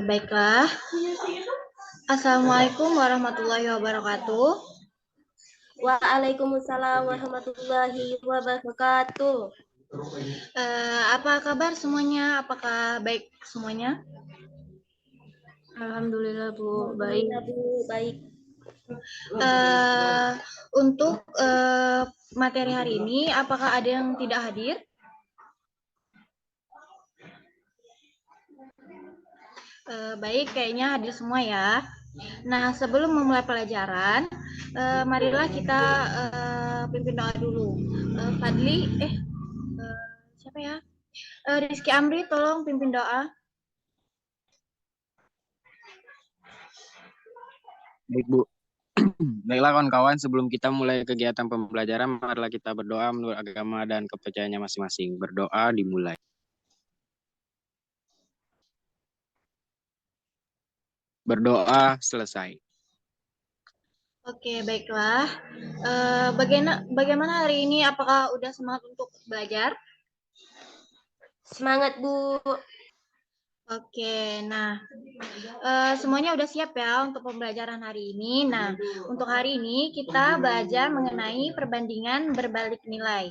Baiklah. Assalamualaikum warahmatullahi wabarakatuh. Waalaikumsalam warahmatullahi wabarakatuh. Apa kabar semuanya? Apakah baik semuanya? Alhamdulillah Bu, baik. Alhamdulillah Bu, baik. Untuk materi hari ini, apakah ada yang tidak hadir? Baik, kayaknya hadir semua ya. Nah, sebelum memulai pelajaran, marilah kita pimpin doa dulu. Fadli, siapa ya? Rizky Amri, tolong pimpin doa. Baik, Bu. Baiklah kawan-kawan, sebelum kita mulai kegiatan pembelajaran, marilah kita berdoa menurut agama dan kepercayaannya masing-masing. Berdoa dimulai. Berdoa selesai. Oke, baiklah. Bagaimana hari ini? Apakah udah semangat untuk belajar? Semangat Bu. Oke, nah semuanya udah siap ya untuk pembelajaran hari ini. Nah, untuk hari ini kita belajar mengenai perbandingan berbalik nilai.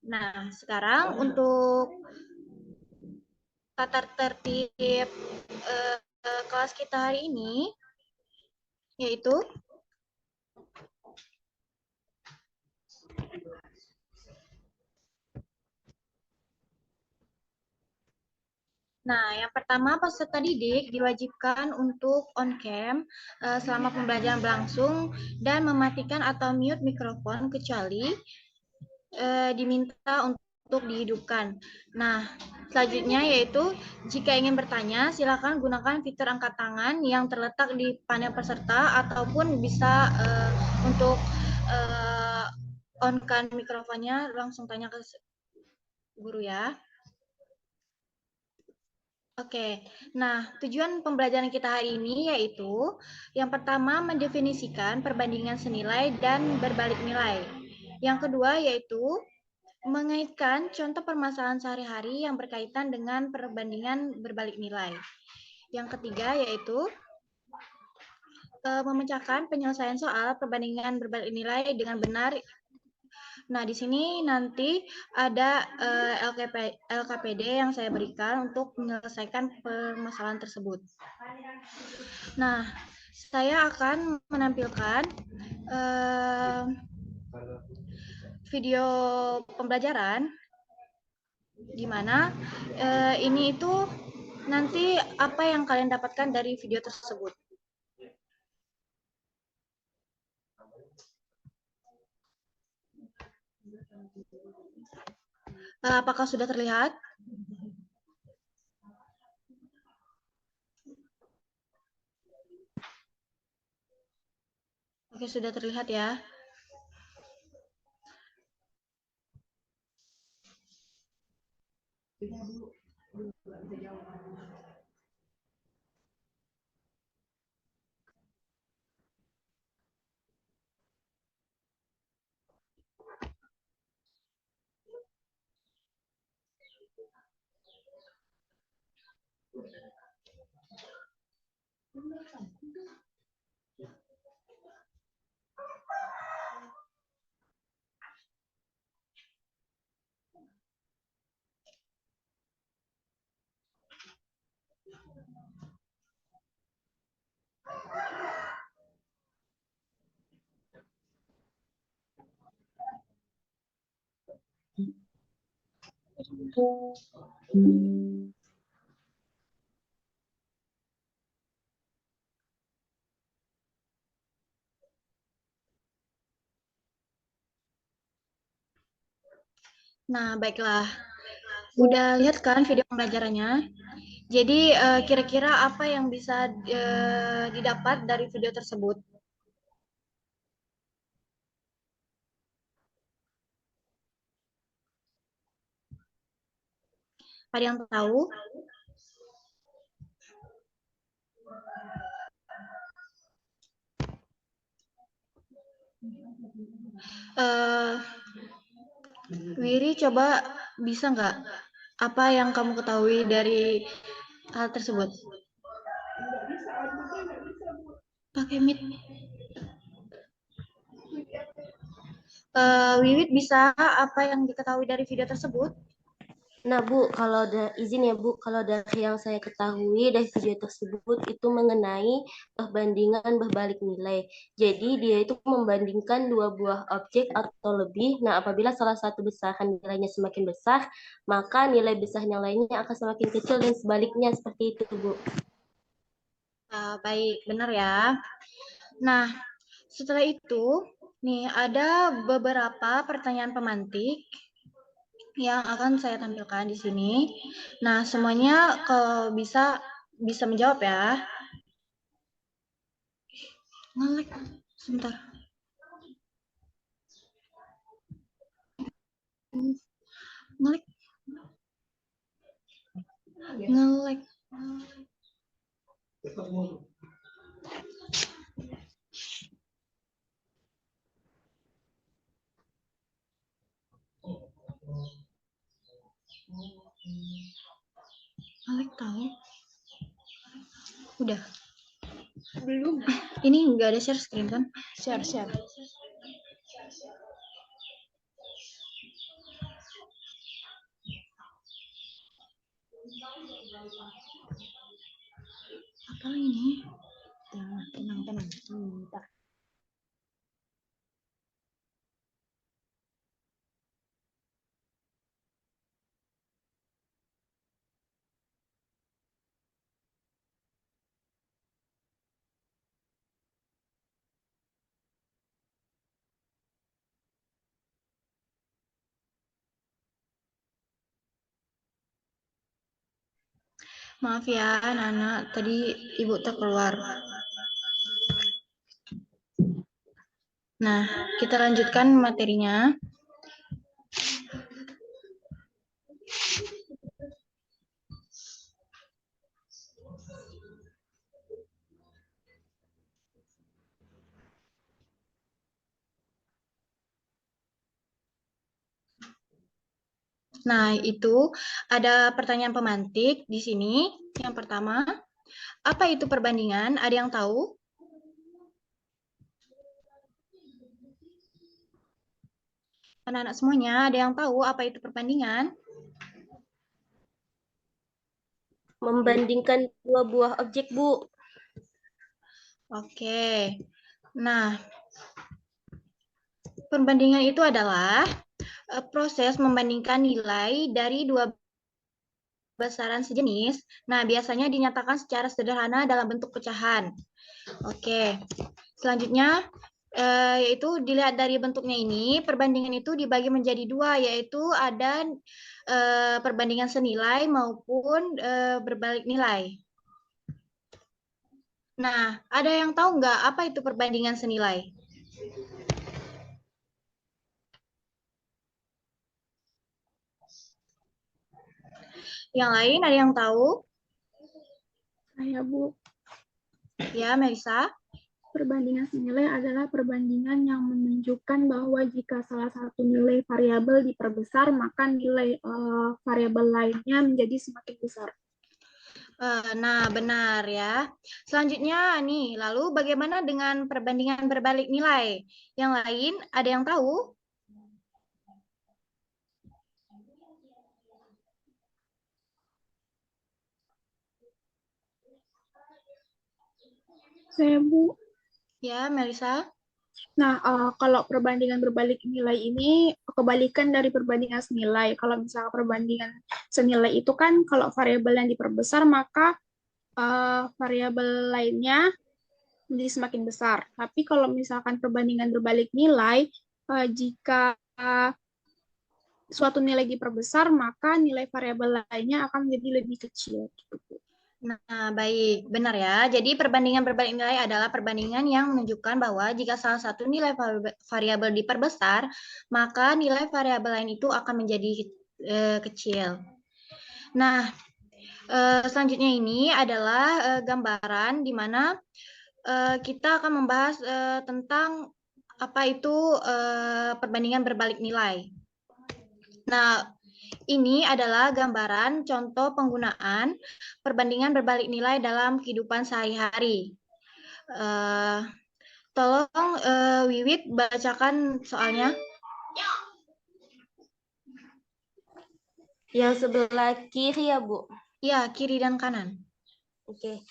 Nah, sekarang untuk tata tertib kelas kita hari ini, yaitu Nah, yang pertama peserta didik diwajibkan untuk on cam selama pembelajaran berlangsung dan mematikan atau mute mikrofon kecuali diminta untuk dihidupkan. Nah, selanjutnya yaitu jika ingin bertanya, silakan gunakan fitur angkat tangan yang terletak di panel peserta ataupun bisa untuk on-kan mikrofonnya langsung tanya ke guru ya. Oke, nah tujuan pembelajaran kita hari ini yaitu yang pertama mendefinisikan perbandingan senilai dan berbalik nilai. Yang kedua yaitu mengaitkan contoh permasalahan sehari-hari yang berkaitan dengan perbandingan berbalik nilai. Yang ketiga yaitu memecahkan penyelesaian soal perbandingan berbalik nilai dengan benar. Nah, di sini nanti ada LKPD yang saya berikan untuk menyelesaikan permasalahan tersebut. Nah, saya akan menampilkan video pembelajaran di mana ini itu nanti apa yang kalian dapatkan dari video tersebut. Apakah sudah terlihat? Oke, sudah terlihat ya. Nah, baiklah. Udah lihat kan video pembelajarannya? Jadi kira-kira apa yang bisa didapat dari video tersebut? Ada yang tahu? Wiri coba bisa nggak Apa yang kamu ketahui dari hal tersebut? Pakai mic. Wiwit bisa apa yang diketahui dari video tersebut? Nah, Bu, kalau izin ya, Bu, kalau dari yang saya ketahui dari video tersebut itu mengenai perbandingan berbalik nilai. Jadi, dia itu membandingkan dua buah objek atau lebih. Nah, apabila salah satu besaran nilainya semakin besar, maka nilai besar yang lainnya akan semakin kecil dan sebaliknya seperti itu, Bu. Baik, benar ya. Nah, setelah itu, nih ada beberapa pertanyaan pemantik yang akan saya tampilkan di sini. Nah, semuanya kalau bisa menjawab ya. Ngelek, sebentar. Ngelek. Ngelek. Ngelek tahu. Udah. Belum. Ini nggak ada share screen kan? Share. Apa ini? Tenang. Bentar. Maaf ya, Nana. Tadi ibu terkeluar. Nah, kita lanjutkan materinya. Nah, itu ada pertanyaan pemantik di sini. Yang pertama, apa itu perbandingan? Ada yang tahu? Anak-anak semuanya, ada yang tahu apa itu perbandingan? Membandingkan dua buah objek, Bu. Oke. Nah, perbandingan itu adalah proses membandingkan nilai dari dua besaran sejenis. Nah, biasanya dinyatakan secara sederhana dalam bentuk pecahan. Oke. Selanjutnya, yaitu dilihat dari bentuknya ini, perbandingan itu dibagi menjadi dua, yaitu ada perbandingan senilai maupun berbalik nilai. Nah, ada yang tahu nggak apa itu perbandingan senilai? Yang lain ada yang tahu? Saya, Bu. Ya, Melisa. Perbandingan senilai adalah perbandingan yang menunjukkan bahwa jika salah satu nilai variabel diperbesar, maka nilai variabel lainnya menjadi semakin besar. Nah, benar ya. Selanjutnya nih, lalu bagaimana dengan perbandingan berbalik nilai? Yang lain ada yang tahu? Saya, Bu. Ya, Melisa. Nah, kalau perbandingan berbalik nilai ini kebalikan dari perbandingan senilai. Kalau misalnya perbandingan senilai itu kan kalau variabel yang diperbesar, maka variabel lainnya menjadi semakin besar. Tapi kalau misalkan perbandingan berbalik nilai, jika suatu nilai diperbesar, maka nilai variabel lainnya akan menjadi lebih kecil. Nah, baik. Benar ya. Jadi perbandingan berbalik nilai adalah perbandingan yang menunjukkan bahwa jika salah satu nilai variabel diperbesar, maka nilai variabel lain itu akan menjadi kecil. Nah, selanjutnya ini adalah gambaran di mana kita akan membahas tentang apa itu perbandingan berbalik nilai. Nah, Ini adalah gambaran contoh penggunaan perbandingan berbalik nilai dalam kehidupan sehari-hari. Tolong Wiwit bacakan soalnya. Yang sebelah kiri ya, Bu? Iya, kiri dan kanan. Oke.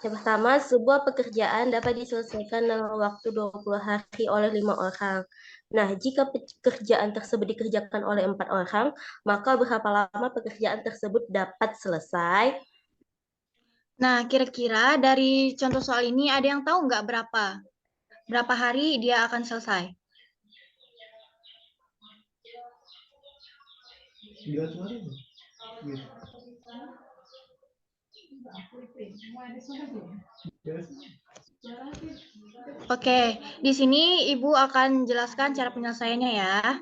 Yang pertama, sebuah pekerjaan dapat diselesaikan dalam waktu 20 hari oleh 5 orang. Nah, jika pekerjaan tersebut dikerjakan oleh 4 orang, maka berapa lama pekerjaan tersebut dapat selesai? Nah, kira-kira dari contoh soal ini ada yang tahu nggak berapa hari dia akan selesai? Oke, di sini Ibu akan jelaskan cara penyelesaiannya ya.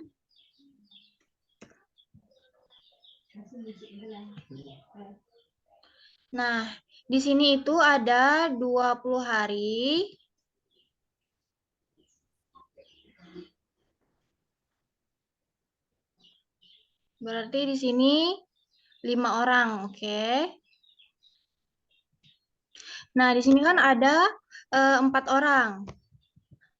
Nah, di sini itu ada 20 hari. Berarti di sini 5 orang, oke. Nah, di sini kan ada 4 orang.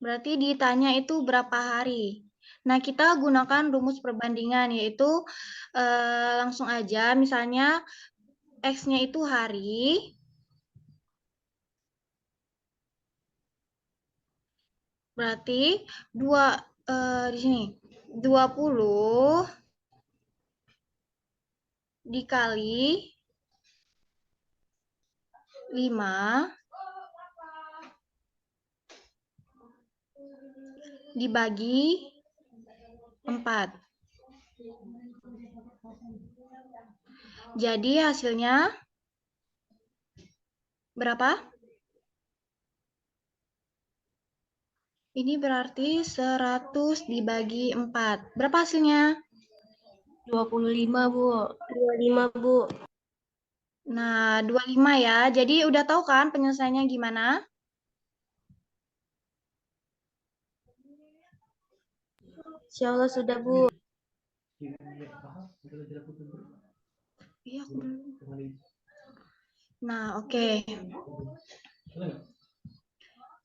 Berarti ditanya itu berapa hari. Nah, kita gunakan rumus perbandingan, yaitu langsung aja, misalnya X-nya itu hari, berarti di sini 20 dikali 5 dibagi 4. Jadi hasilnya berapa? Ini berarti 100 dibagi 4. Berapa hasilnya? 25, Bu. 25, Bu. Nah, 25 ya. Jadi udah tahu kan penyelesaiannya gimana? Insya Allah sudah, Bu. Iya, aku belum. Nah, oke.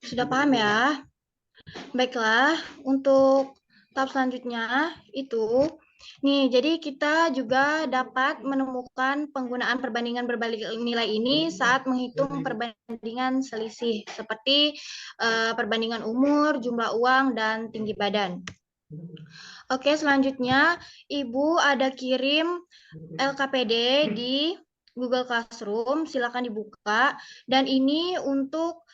Sudah paham ya? Baiklah, untuk tahap selanjutnya itu nih, jadi kita juga dapat menemukan penggunaan perbandingan berbalik nilai ini saat menghitung perbandingan selisih seperti perbandingan umur, jumlah uang, dan tinggi badan. Oke, selanjutnya Ibu ada kirim LKPD di Google Classroom, silakan dibuka. Dan ini untuk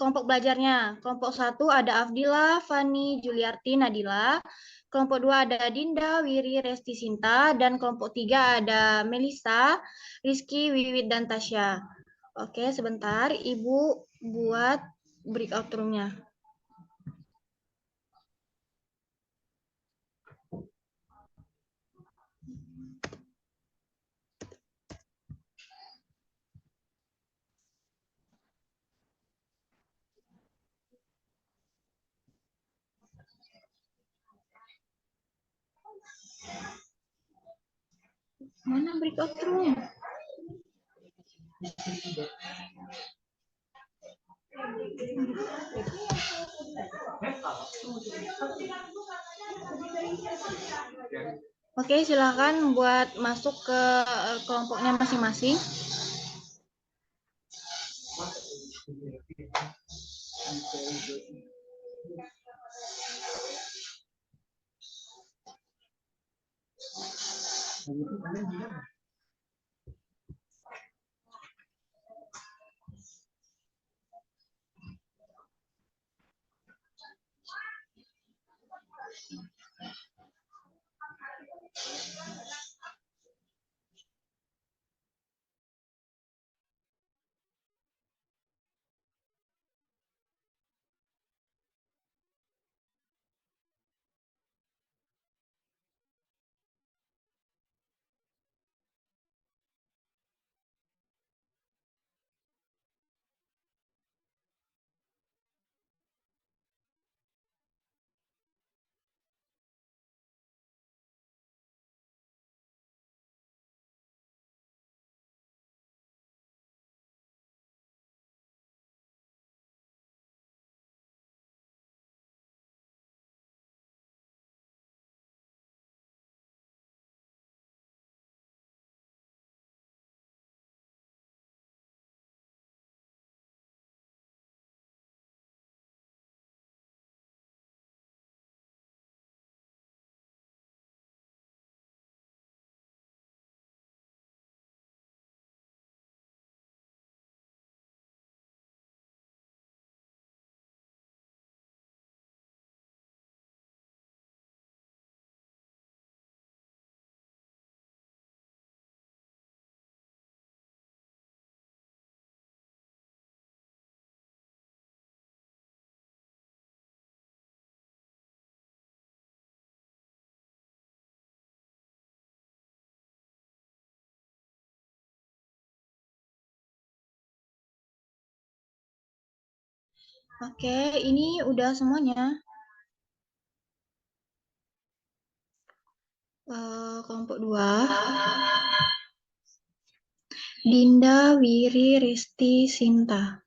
kelompok belajarnya. Kelompok 1 ada Afdila, Fani, Juliarti, Nadila. Kelompok 2 ada Dinda, Wiri, Resti, Sinta. Dan kelompok 3 ada Melisa, Rizky, Wiwit, dan Tasya. Oke, sebentar. Ibu buat breakout room-nya. Mana breakout room? Oke, silakan buat masuk ke kelompoknya masing-masing. Oke, ini udah semuanya. Kelompok 2. Dinda, Wiri, Risti, Sinta.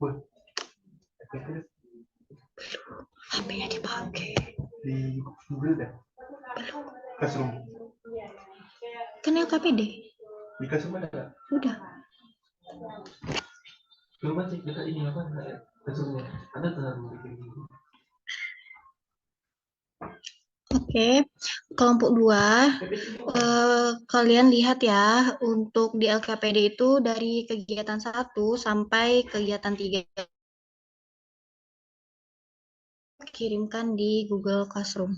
HP-nya dipakai. Di Google deh. Classroom. Kan LKPD. Di Classroom ada nggak? Udah. Coba cek dekat ini apa nggak? Classroomnya. Ada terlalu bikin gitu. Oke, kelompok 2. Kalian lihat ya, untuk di LKPD itu dari kegiatan 1 sampai kegiatan 3 kirimkan di Google Classroom.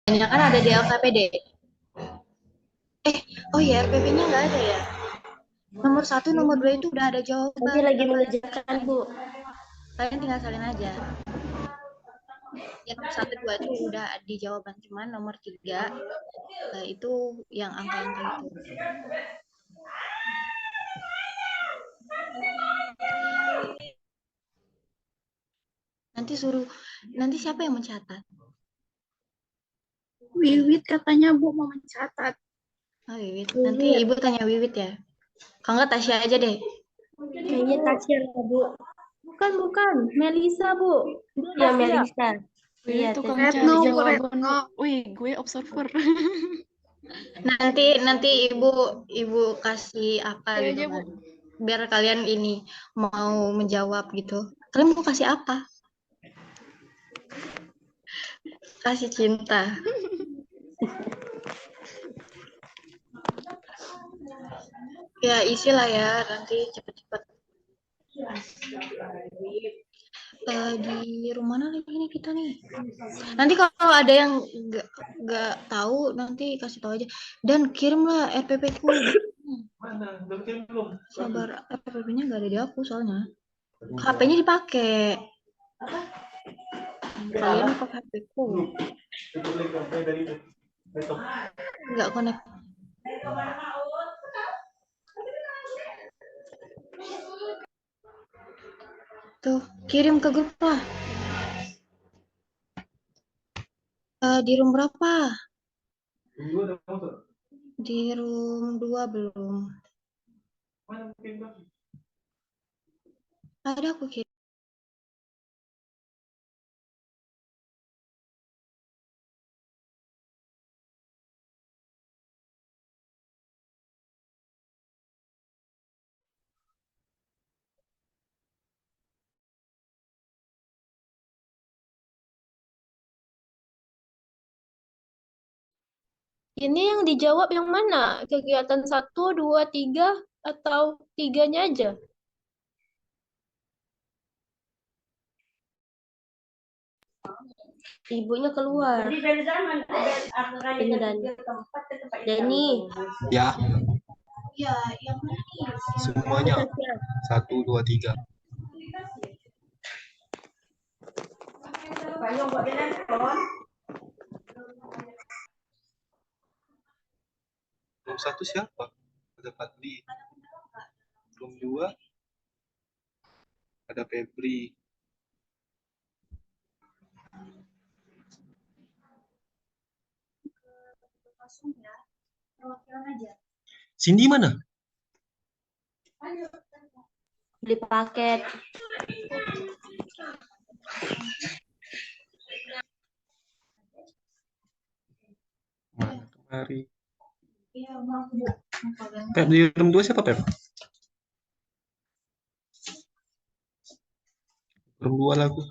Banyak kan ada di LKPD. Oh ya, RPP-nya nggak ada ya? Nomor 1, nomor 2 itu udah ada jawaban. Nanti lagi mengerjakan, Bu. Kalian tinggal salin aja. Yang nomor 1, 2 itu udah di jawaban. Cuman nomor 3 itu yang angka-angka itu. Nanti siapa yang mencatat? Wiwit katanya Bu mau mencatat. Oh, Wiwit. Nanti Ibu tanya Wiwit ya. Kalau nggak Tasya aja deh. Kayaknya Tasya lah, Bu. Bukan. Melisa, Bu. Ya, Melisa. Wih, Iya, tukang Tasya. cari Retno, Bu, jawaban. Retno. Wih, gue observer. Nanti Ibu kasih apa Iya gitu aja, Bu. kan. Biar kalian ini mau menjawab gitu. Kalian mau kasih apa? Kasih cinta. Ya, isilah ya nanti cepet-cepet. Di rumah mana lagi nih kita nih? Nanti kalau ada yang nggak tahu nanti kasih tahu aja. Dan kirimlah RPP-ku. Mana? Udah bikin belum? Sabar, RPP-nya nggak ada di aku soalnya. HP-nya dipakai. Kalian pakai HP-ku. Itu link dari itu. Laptop. Nggak connect. Tuh, kirim ke grup lah. Di room berapa? Dulu ada motor. Di room 2 belum. Mana mungkin bang? Ada aku kirim. Ini yang dijawab yang mana? Kegiatan 1, 2, 3, atau 3-nya aja? Ibunya keluar. Ini Dani. Ya, Ya, yang mana nih? semuanya. 1, 2, 3. Belum 1 siapa? Ada Fadli. Belum 2. Ada Febri. Cindy mana? Beli paket. Mana kemari? Pep di room 2 siapa Pep? Room 2 lah aku.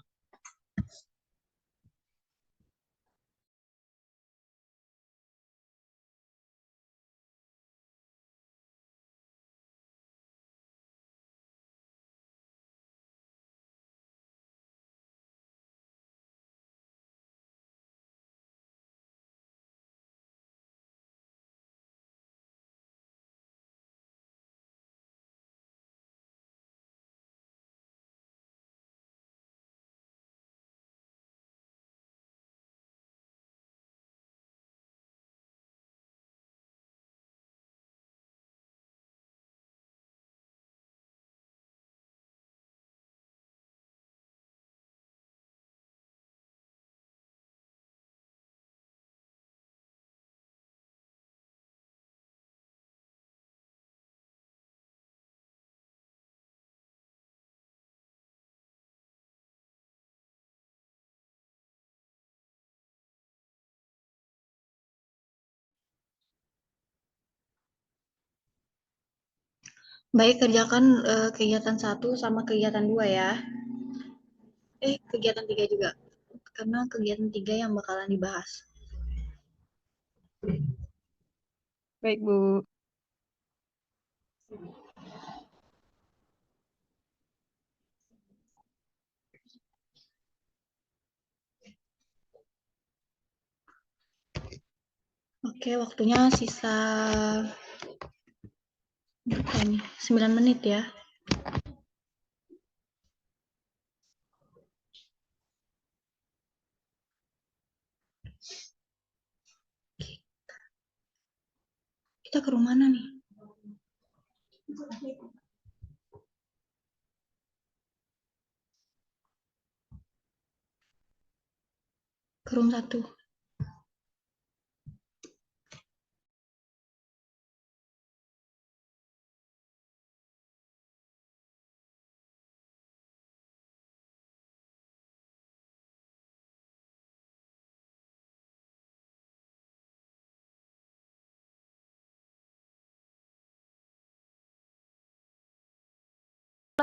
Baik, kerjakan kegiatan 1 sama kegiatan 2 ya. Kegiatan 3 juga. Karena kegiatan 3 yang bakalan dibahas. Baik, Bu. Oke, waktunya sisa berapa ini? 9 menit ya. Kita ke rumah mana nih? Ke room 1.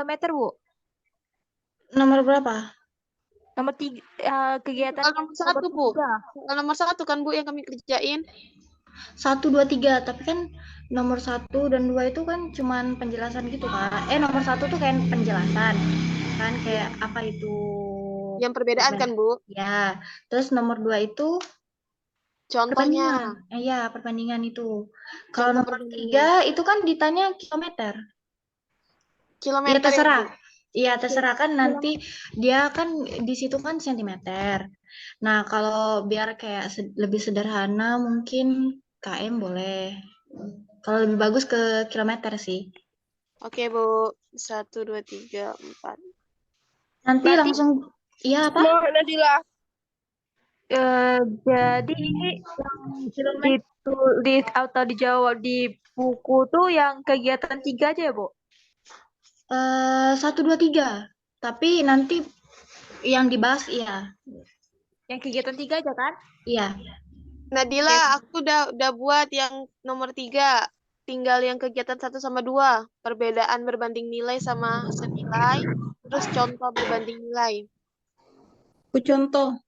Kilometer, Bu. Nomor berapa? Nomor 3, kegiatan Soal nomor satu, Bu. 3. Soal nomor 1 kan, Bu, yang kami kerjain. 1, 2, 3. Tapi kan nomor 1 dan 2 itu kan cuman penjelasan gitu, Kak. Nomor 1 tuh kayak penjelasan. Kan kayak apa itu? Yang perbedaan kan, Bu? Ya. Terus nomor 2 itu Contohnya. perbandingan. Iya, perbandingan itu. Kalau Contoh nomor perbandingan. 3 itu kan ditanya kilometer. Ya Kilometer ya, terserah. Bu. Iya, terserah kan nanti dia kan di situ kan sentimeter. Nah, kalau biar kayak lebih sederhana mungkin km boleh. Kalau lebih bagus ke kilometer sih. Oke, Bu. 1, 2, 3, 4. Nanti Berarti langsung iya apa? Nadila. Jadi ini yang ditulis atau dijawab di buku tuh yang kegiatan 3 aja ya, Bu? 1, 2, 3. Tapi nanti yang dibahas iya. Yang kegiatan 3 aja kan? Iya. Nadila, aku udah buat yang nomor 3. Tinggal yang kegiatan 1 sama 2. Perbedaan berbanding nilai sama senilai. Terus contoh berbanding nilai. Bu contoh.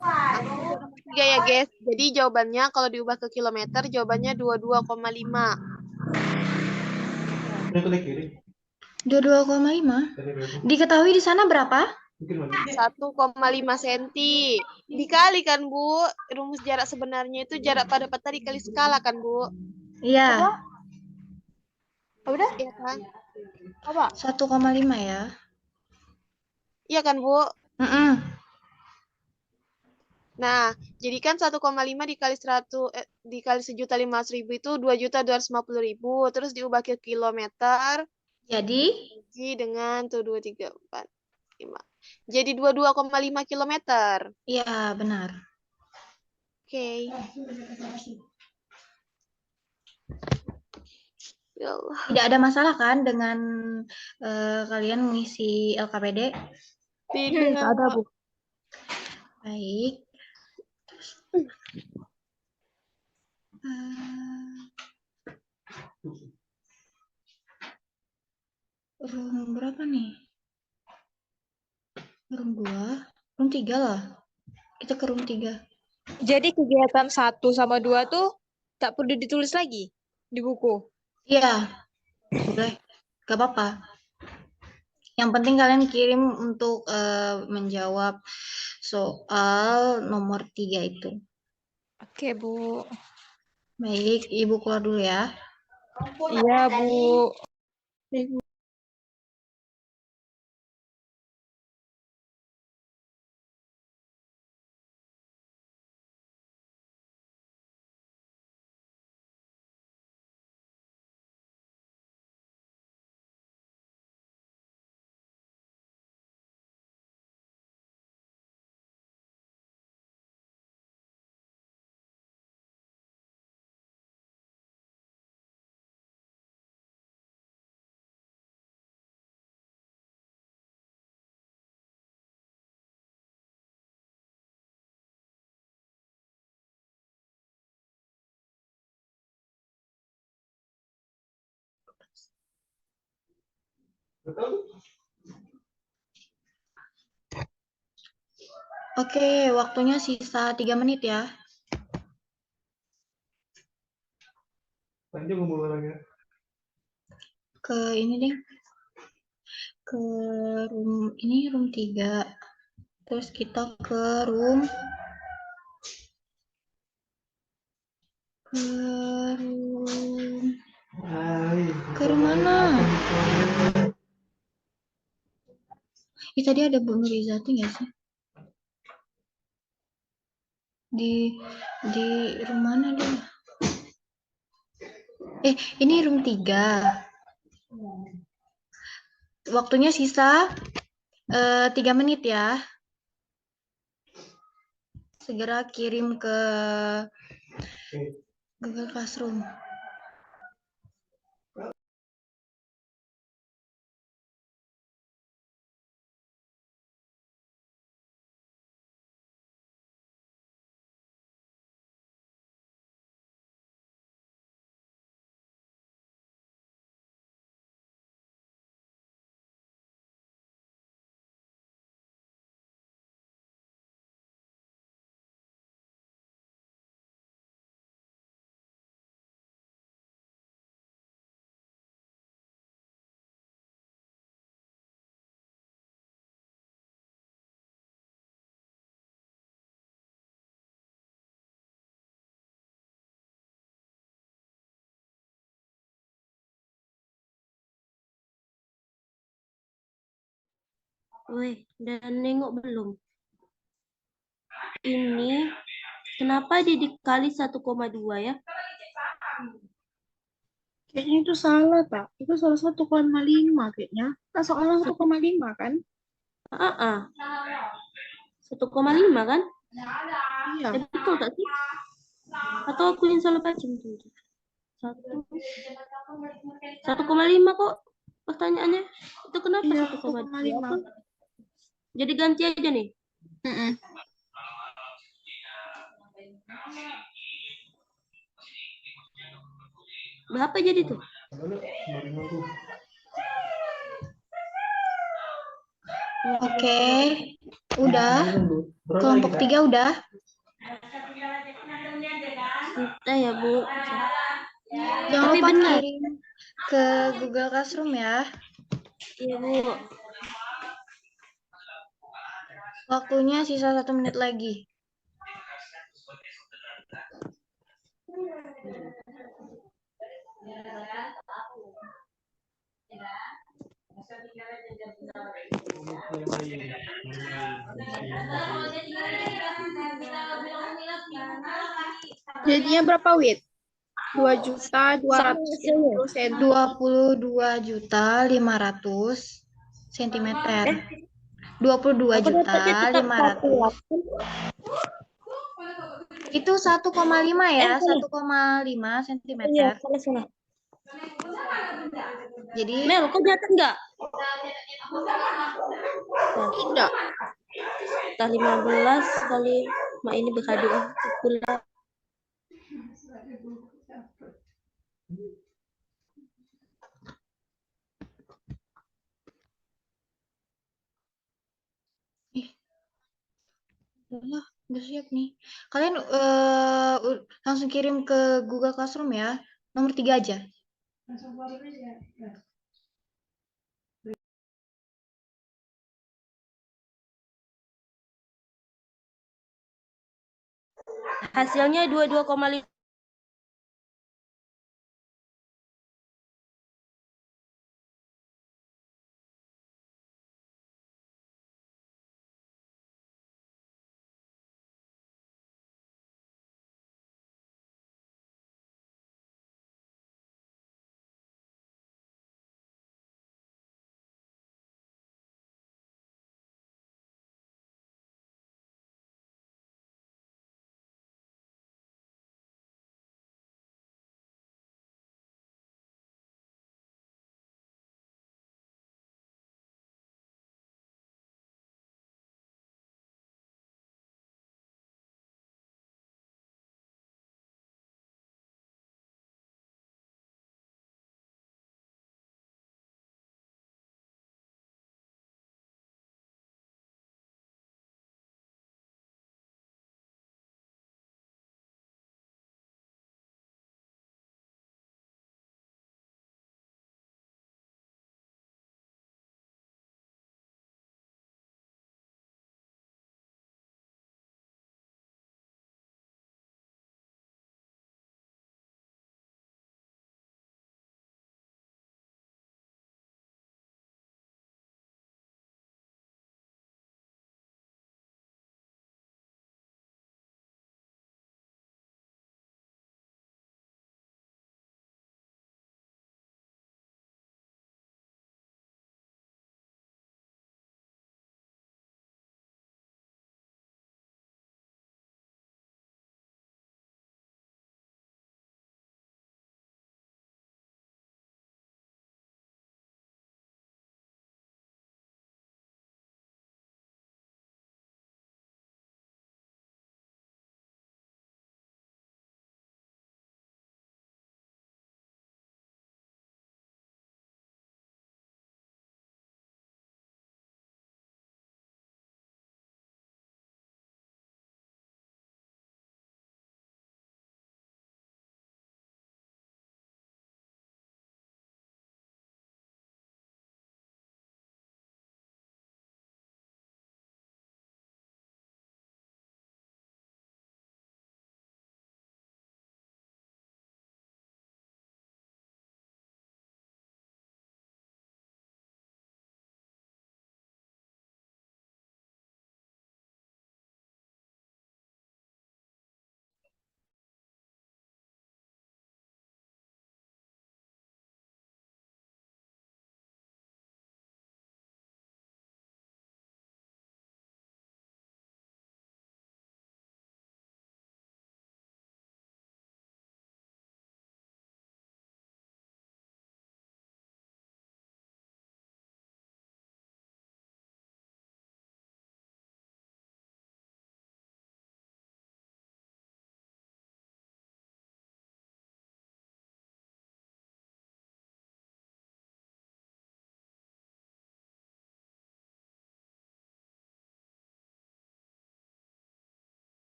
Aku buat nomor 3 ya, guys. Jadi jawabannya kalau diubah ke kilometer, jawabannya 22,5. 22,5. Diketahui di sana berapa? 1,5 cm. Dikali kan, Bu? Rumus jarak sebenarnya itu jarak pada peta dikali skala kan, Bu? Iya. Udah? Iya kan? Apa? 1,5 ya. Iya kan, Bu? Mm-mm. Nah, jadi kan 1,5 dikali 1.500.000 itu 2.250.000. Terus diubah ke kilometer. Jadi Dengan tuh 2, 3, 4, 5. Jadi 22,5 kilometer. iya benar. Oke. Ya Allah. Tidak ada masalah kan dengan kalian mengisi LKPD? Tidak. Ada, Bu. Baik. Room berapa nih? Room 2? Room 3 lah. Kita ke room 3. Jadi kegiatan 1 sama 2 tuh tak perlu ditulis lagi di buku. Iya, boleh. Gak apa-apa. Yang penting kalian kirim untuk menjawab soal nomor 3 itu. Oke, Bu. Baik, Ibu keluar dulu ya. Iya, Bu. Oke, waktunya sisa 3 menit ya. Panjang ngomong orangnya. Ke ini deh. Ke room 3. Terus kita ke room ke room mana? Tadi ada Bu Nurizati nggak sih? Di room mana dia? Ini room 3. Waktunya sisa 3 menit ya. Segera kirim ke Google Classroom. Weh, dan nengok belum? Ini kenapa dia dikali 1,2 ya? Kayaknya itu salah, tak? Itu salah 1,5 kayaknya. Nah, soalnya 1,5 kan? 1,5 kan? Iya. Betul tak sih? Atau aku yang salah baca? 1,5 kok pertanyaannya. Itu kenapa Iya, 1,2? 1,5. Jadi ganti aja nih. Berapa jadi tuh? Oke, udah. Kelompok 3 udah. Sudah ya, Bu. Jangan Tapi lupa benar. kirim ke Google Classroom ya. Iya, Bu. Waktunya sisa 1 menit lagi. Jadinya berapa, Wit? 2.250.000 cm. 22.500.000 cm. 22.500.000. Itu 1,5 ya, 1,5 cm. Iya, salah. Jadi Mel, kau nyatet enggak? Tidak. Kita 15 kali ini berkali pula. udah siap nih. Kalian langsung kirim ke Google Classroom ya. Nomor 3 aja. Hasilnya 22,5.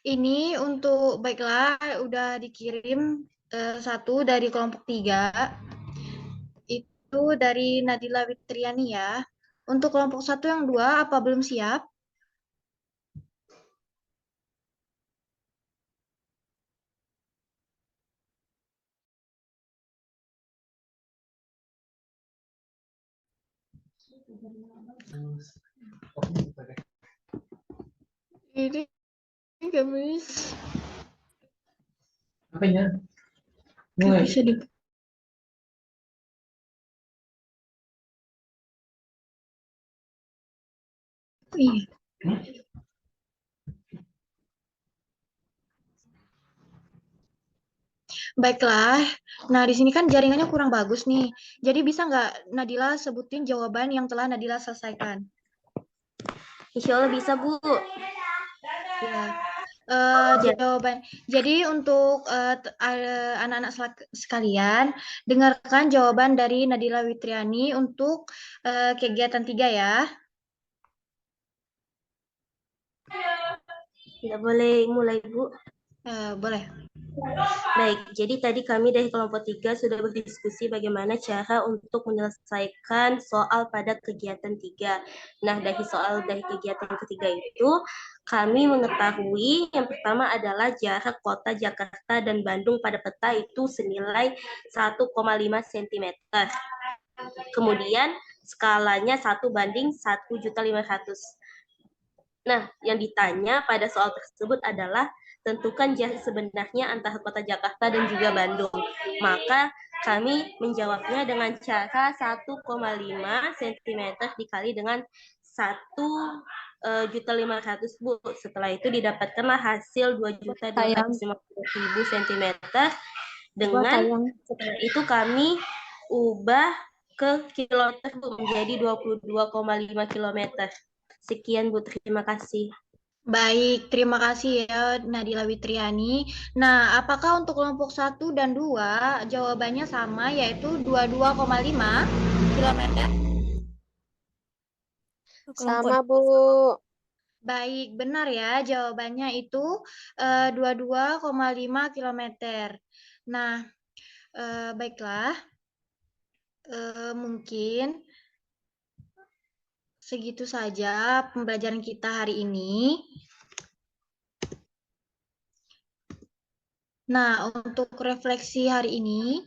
Ini untuk, baiklah, udah dikirim satu dari kelompok 3. Itu dari Nadila Witriani ya. Untuk kelompok 1 yang 2, apa belum siap? Ini nggak bisa. Apanya? Nggak Mulai. bisa di. Iya. Baiklah. Nah, di sini kan jaringannya kurang bagus nih. Jadi bisa nggak Nadila sebutin jawaban yang telah Nadila selesaikan? Insya Allah bisa, Bu. Ya. Jawaban. Jadi untuk anak-anak sekalian, dengarkan jawaban dari Nadila Witriani untuk kegiatan 3 ya. Tidak boleh mulai, Bu. Boleh. Baik, jadi tadi kami dari kelompok 3 sudah berdiskusi bagaimana cara untuk menyelesaikan soal pada kegiatan 3. Nah, dari kegiatan ketiga itu, kami mengetahui yang pertama adalah jarak kota Jakarta dan Bandung pada peta itu senilai 1,5 cm. Kemudian skalanya 1:1.500.000. Nah, yang ditanya pada soal tersebut adalah tentukan jarak sebenarnya antara kota Jakarta dan juga Bandung. Maka kami menjawabnya dengan cara 1,5 cm dikali dengan 1.500.000, Bu. Setelah itu didapatkanlah hasil 2.250.000 cm dengan setelah itu kami ubah ke kilometer, Bu, menjadi 22,5 km. Sekian, Bu. Terima kasih. Baik, terima kasih ya Nadila Witriani. Nah, apakah untuk kelompok 1 dan 2 jawabannya sama, yaitu 22,5 km? Sama, Bu. Baik, benar ya jawabannya itu 22,5 km. Nah, baiklah, mungkin segitu saja pembelajaran kita hari ini. Nah, untuk refleksi hari ini,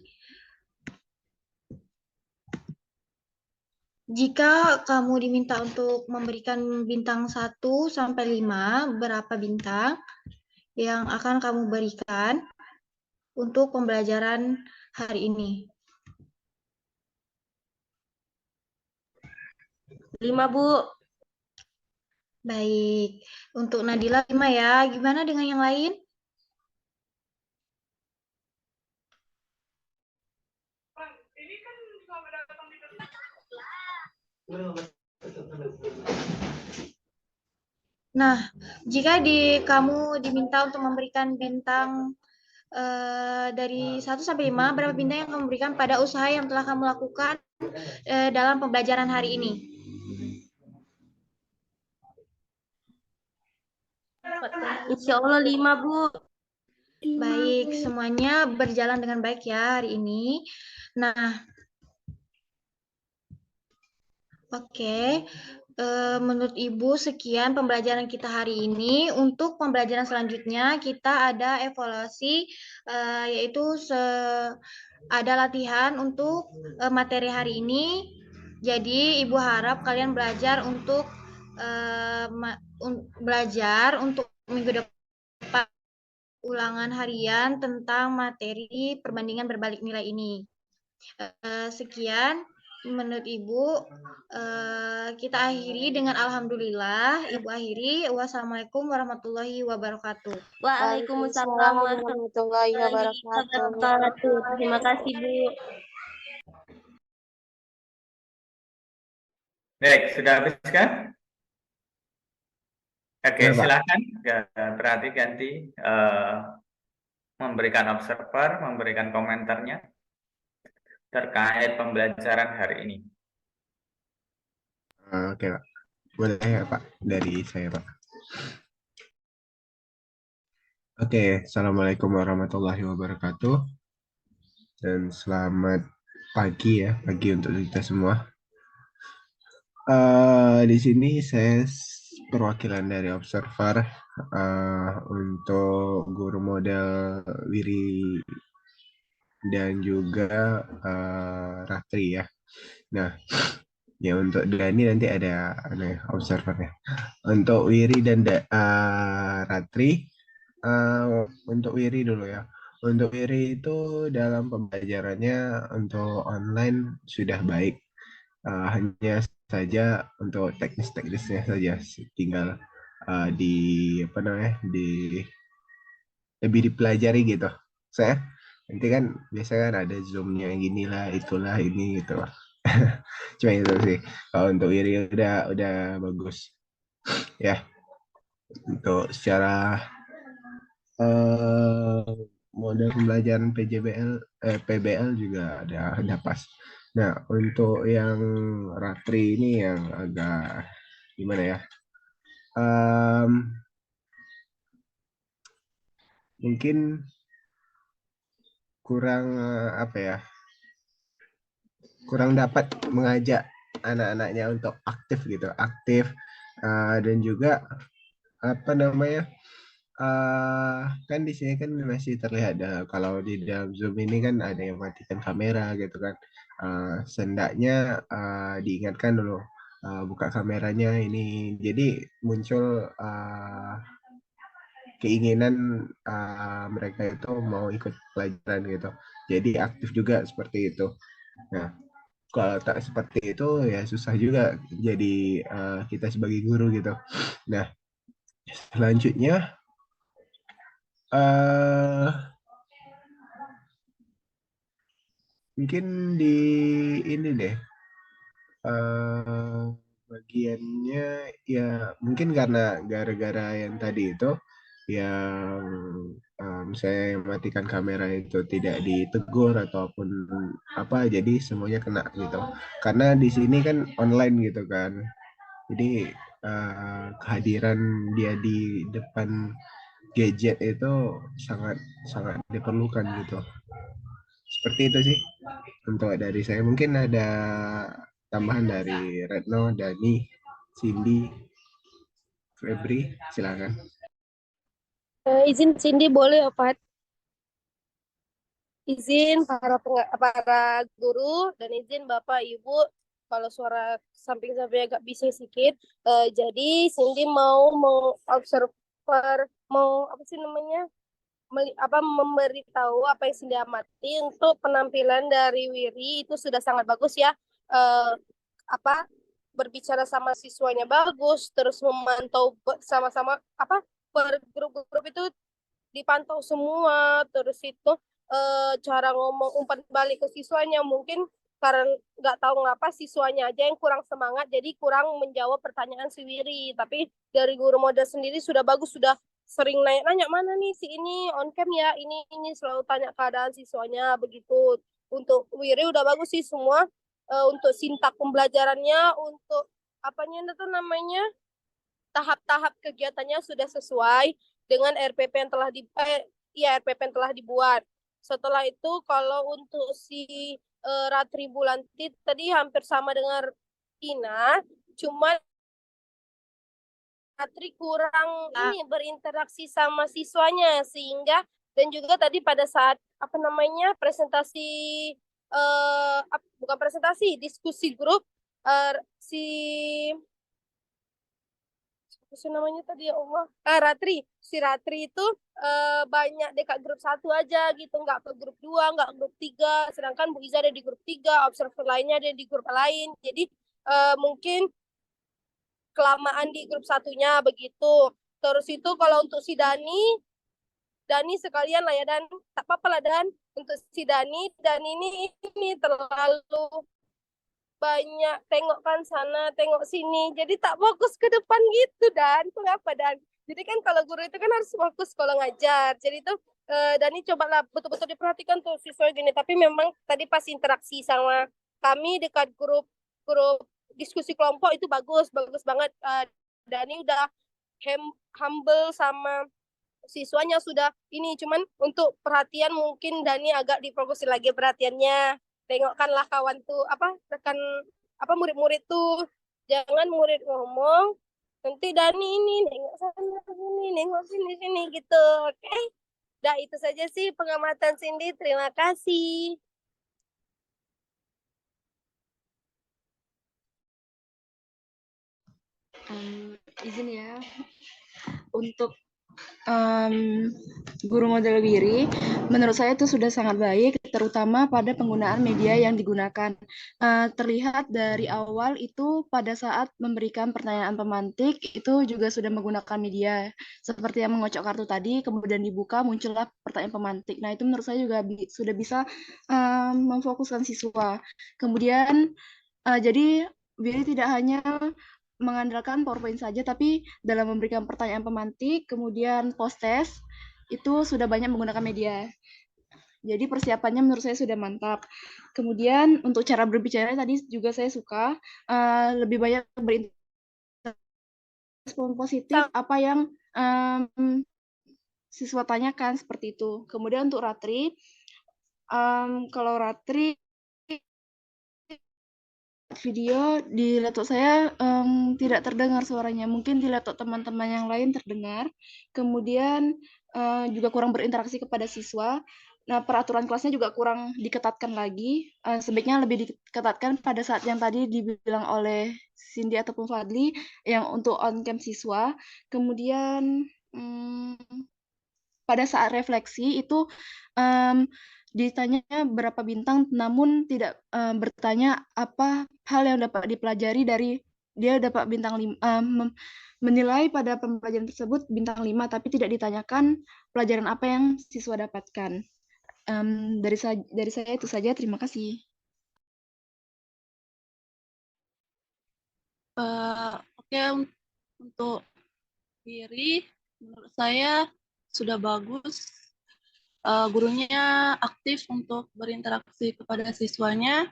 jika kamu diminta untuk memberikan bintang 1 sampai 5, berapa bintang yang akan kamu berikan untuk pembelajaran hari ini? 5, Bu. Baik, untuk Nadila 5 ya. Gimana dengan yang lain? Nah, jika kamu diminta untuk memberikan bintang dari 1 sampai 5, berapa bintang yang kamu berikan pada usaha yang telah kamu lakukan dalam pembelajaran hari ini? Insya Allah 5, Bu. Baik, semuanya berjalan dengan baik ya hari ini. Nah, oke. Menurut Ibu, sekian pembelajaran kita hari ini. Untuk pembelajaran selanjutnya, kita ada evaluasi, yaitu ada latihan untuk materi hari ini. Jadi, Ibu harap kalian belajar untuk minggu depan ulangan harian tentang materi perbandingan berbalik nilai ini. Sekian menurut Ibu, kita akhiri dengan alhamdulillah. Ibu akhiri. Wassalamualaikum warahmatullahi wabarakatuh. Waalaikumsalam warahmatullahi wabarakatuh. Terima kasih, Bu. Baik, sudah habis kan? Oke, Ya, Pak. silakan. Ya, berarti ganti memberikan observer, memberikan komentarnya terkait pembelajaran hari ini. Oke, Pak. Boleh ya, Pak? Dari saya, Pak. Oke, Assalamualaikum warahmatullahi wabarakatuh. Dan selamat pagi ya, pagi untuk kita semua. Di sini saya perwakilan dari Observer untuk guru model Wiri dan juga Ratri ya. Nah, ya untuk Dani nanti ada observernya. Untuk Wiri dan Ratri, untuk Wiri dulu ya. Untuk Wiri itu dalam pembelajarannya untuk online sudah baik. Hanya saja untuk teknis-teknisnya saja tinggal di apa namanya lebih dipelajari gitu. Saya nanti kan biasanya kan ada zoomnya gini lah, itulah ini gitu lah. Cuma itu sih. Kalau untuk Wiri udah bagus ya. Untuk secara model pembelajaran PBL juga ada pas. Nah, untuk yang Ratri ini yang agak gimana ya? Mungkin kurang apa ya? Kurang dapat mengajak anak-anaknya untuk aktif gitu, aktif dan juga apa namanya? Kan di sini kan masih terlihat kalau di dalam Zoom ini kan ada yang matikan kamera gitu kan. Sendaknya diingatkan dulu buka kameranya ini. Jadi muncul keinginan mereka itu mau ikut pelajaran gitu. Jadi aktif juga seperti itu. Nah, kalau tak seperti itu ya susah juga jadi kita sebagai guru gitu. Nah, selanjutnya mungkin di ini deh bagiannya ya mungkin karena gara-gara yang tadi itu yang saya matikan kamera itu tidak ditegur ataupun apa jadi semuanya kena gitu karena di sini kan online gitu kan jadi kehadiran dia di depan gadget itu sangat sangat diperlukan gitu. Seperti itu sih untuk dari saya. Mungkin ada tambahan dari Retno, Dani, Cindy, Febri, silakan. Izin Cindy boleh ya, Pat? Izin para guru dan izin Bapak Ibu kalau suara samping-samping agak bising sedikit. Jadi Cindy mau mengobserver, mau apa sih namanya? Memberitahu apa yang Cindy amati untuk penampilan dari Wiri itu sudah sangat bagus ya. Berbicara sama siswanya bagus, terus memantau sama-sama bergrup-grup itu dipantau semua, terus itu cara ngomong umpan balik ke siswanya mungkin karena nggak tahu ngapa siswanya aja yang kurang semangat jadi kurang menjawab pertanyaan si Wiri, tapi dari guru model sendiri sudah bagus, sudah sering nanya mana nih si ini on cam ya, ini selalu tanya keadaan siswanya begitu. Untuk Wiri udah bagus sih semua, untuk sintak pembelajarannya, untuk apanya itu namanya tahap-tahap kegiatannya sudah sesuai dengan RPP yang telah dibuat. Setelah itu kalau untuk si Ratri Bulanti tadi hampir sama dengan Tina, cuma Ratri kurang ini berinteraksi sama siswanya sehingga, dan juga tadi pada saat presentasi bukan presentasi, diskusi grup si namanya tadi ya Allah, si Ratri itu banyak dekat grup 1 aja gitu, nggak ke grup 2, nggak grup 3, sedangkan Bu Iza ada di grup 3, observer lainnya ada di grup lain, jadi mungkin kelamaan di grup 1-nya begitu. Terus itu kalau untuk si Dani sekalian lah ya, Dan tak apa-apa lah Dan, untuk si Dani ini terlalu banyak tengok kan sana, tengok sini. Jadi tak fokus ke depan gitu, Dan. Kenapa, Dan? Jadi kan kalau guru itu kan harus fokus kalau ngajar. Jadi itu Dani cobalah betul-betul diperhatikan tuh siswa gini. Tapi memang tadi pas interaksi sama kami dekat grup diskusi kelompok itu bagus banget. Dani udah humble sama siswanya sudah ini, cuman untuk perhatian mungkin Dani agak difokusin lagi perhatiannya. Tengokkanlah kawan tuh apa rekan apa murid-murid tuh, jangan murid ngomong nanti Dani ini nengok sana sini nengok sini sini gitu. Oke, dah itu saja sih pengamatan Cindy, terima kasih. Izin ya, untuk guru model Wiri, menurut saya itu sudah sangat baik, terutama pada penggunaan media yang digunakan. Terlihat dari awal itu pada saat memberikan pertanyaan pemantik, itu juga sudah menggunakan media, seperti yang mengocok kartu tadi, kemudian dibuka, muncullah pertanyaan pemantik. Nah, itu menurut saya juga sudah bisa memfokuskan siswa. Kemudian, jadi Wiri tidak hanya mengandalkan PowerPoint saja, tapi dalam memberikan pertanyaan pemantik, kemudian post-test, itu sudah banyak menggunakan media. Jadi persiapannya menurut saya sudah mantap. Kemudian untuk cara berbicara tadi juga saya suka, lebih banyak berinteraksi positif apa yang siswa tanyakan, seperti itu. Kemudian untuk Ratri, kalau Ratri video di laptop saya tidak terdengar suaranya. Mungkin di laptop teman-teman yang lain terdengar. Kemudian juga kurang berinteraksi kepada siswa. Nah, peraturan kelasnya juga kurang diketatkan lagi. Sebaiknya lebih diketatkan pada saat yang tadi dibilang oleh Cindy ataupun Fadli yang untuk on-cam siswa. Kemudian pada saat refleksi itu ditanya berapa bintang, namun tidak bertanya apa hal yang dapat dipelajari dari dia dapat bintang 5, menilai pada pembelajaran tersebut bintang 5, tapi tidak ditanyakan pelajaran apa yang siswa dapatkan. Dari saya itu saja, terima kasih. Oke, untuk Wiri, menurut saya sudah bagus. Gurunya aktif untuk berinteraksi kepada siswanya,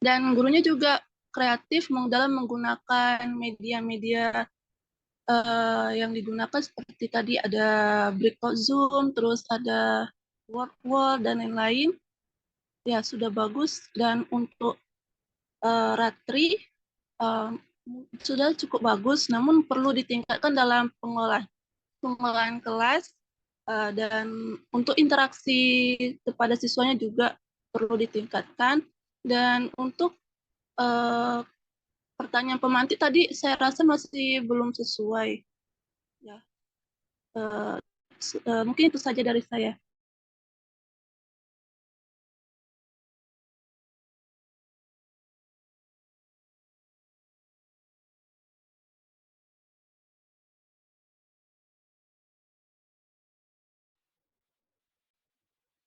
dan gurunya juga kreatif dalam menggunakan media-media yang digunakan, seperti tadi ada breakout Zoom, terus ada word dan lain-lain. Ya, sudah bagus. Dan untuk Ratri sudah cukup bagus, namun perlu ditingkatkan dalam pengolahan kelas, dan untuk interaksi kepada siswanya juga perlu ditingkatkan. Dan untuk pertanyaan pemantik tadi saya rasa masih belum sesuai. Ya, mungkin itu saja dari saya.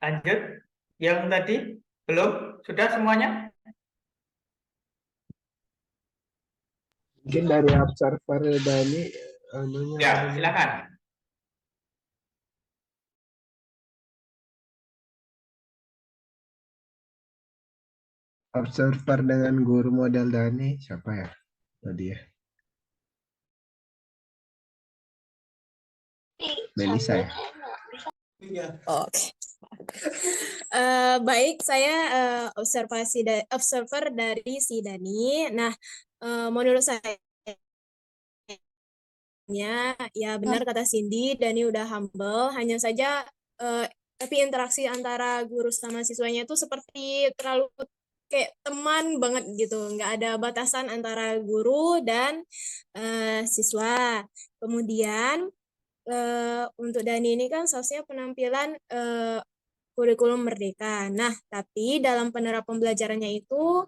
Lanjut, yang tadi belum? Sudah semuanya? Mungkin dari observer Dani, Ya, silakan. Observer dengan guru model Dani, siapa ya tadi ya? Melisa ya? Oke. Baik, saya observer dari si Dani. Nah, menurut saya ya benar kata Cindy, Dani udah humble. Hanya saja tapi interaksi antara guru sama siswanya itu seperti terlalu kayak teman banget gitu, nggak ada batasan antara guru dan siswa. Kemudian untuk Dani ini kan seharusnya penampilan kurikulum merdeka. Nah, tapi dalam penerapan pembelajarannya itu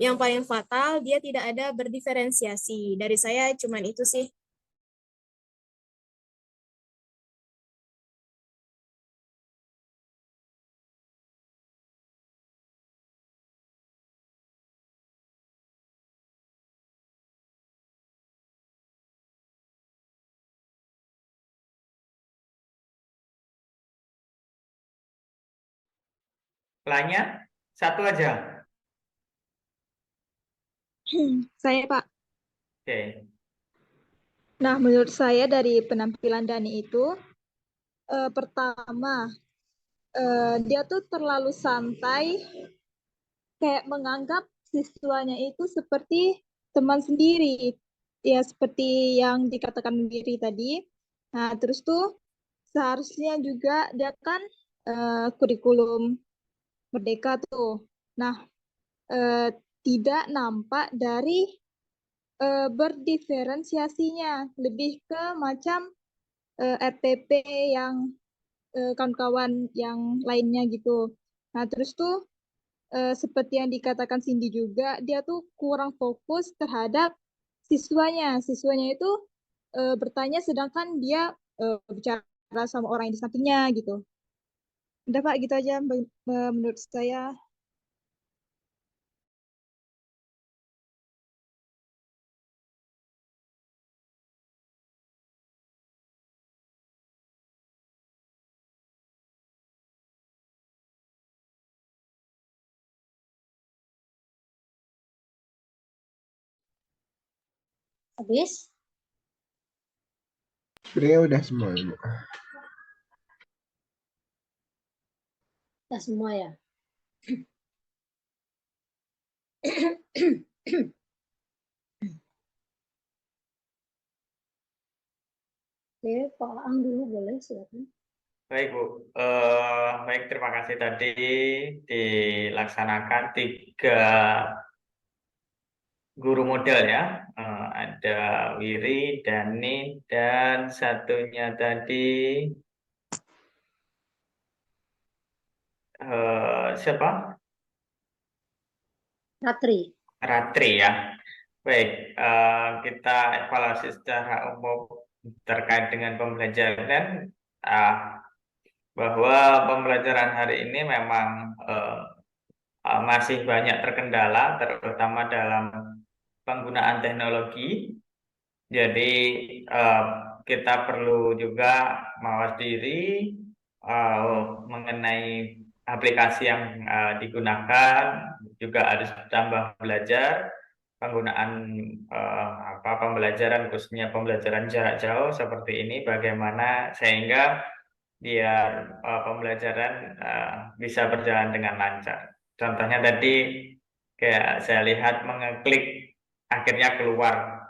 yang paling fatal dia tidak ada berdiferensiasi. Dari saya cuman itu sih. Lainnya satu aja. Saya, Pak. Oke. Nah, menurut saya dari penampilan Dani itu pertama, dia tuh terlalu santai, kayak menganggap siswanya itu seperti teman sendiri. Ya, seperti yang dikatakan Wiri tadi. Nah, terus tuh seharusnya juga dia kan kurikulum Merdeka tuh. Nah, tidak nampak dari berdiferensiasinya, lebih ke macam RTP yang kawan-kawan yang lainnya gitu. Nah, terus tuh seperti yang dikatakan Cindy juga, dia tuh kurang fokus terhadap siswanya. Siswanya itu bertanya sedangkan dia bicara sama orang yang di sampingnya gitu. Udah Pak, gitu aja menurut saya. Habis? Sebenarnya udah semua, Bu. Udah semua ya? Oke, Pak Ang dulu boleh, silakan. Baik, Bu. Baik, terima kasih tadi dilaksanakan 3 guru model ya. Ada Wiri, Dani, dan satunya tadi siapa? Ratri ya. Baik, kita evaluasi secara umum terkait dengan pembelajaran bahwa pembelajaran hari ini memang masih banyak terkendala, terutama dalam penggunaan teknologi. Jadi kita perlu juga mawas diri mengenai aplikasi yang digunakan, juga harus tambah belajar penggunaan pembelajaran, khususnya pembelajaran jarak jauh seperti ini, bagaimana sehingga biar pembelajaran bisa berjalan dengan lancar. Contohnya tadi kayak saya lihat mengeklik akhirnya keluar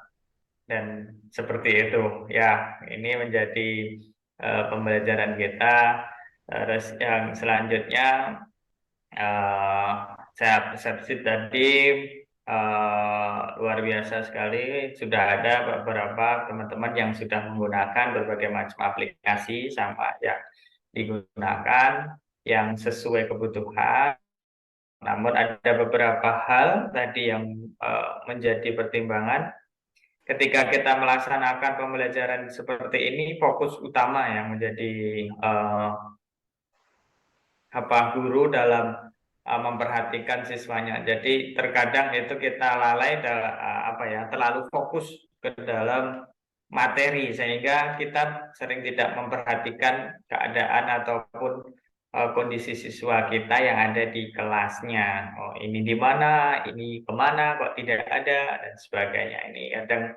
dan seperti itu ya. Ini menjadi pembelajaran kita. Terus yang selanjutnya saya persepsi tadi luar biasa sekali, sudah ada beberapa teman-teman yang sudah menggunakan berbagai macam aplikasi sama yang digunakan yang sesuai kebutuhan. Namun ada beberapa hal tadi yang menjadi pertimbangan ketika kita melaksanakan pembelajaran seperti ini. Fokus utama yang menjadi guru dalam memperhatikan siswanya. Jadi terkadang itu kita lalai terlalu fokus ke dalam materi sehingga kita sering tidak memperhatikan keadaan ataupun kondisi siswa kita yang ada di kelasnya. Oh, ini di mana, ini kemana, kok tidak ada, dan sebagainya. Ini kadang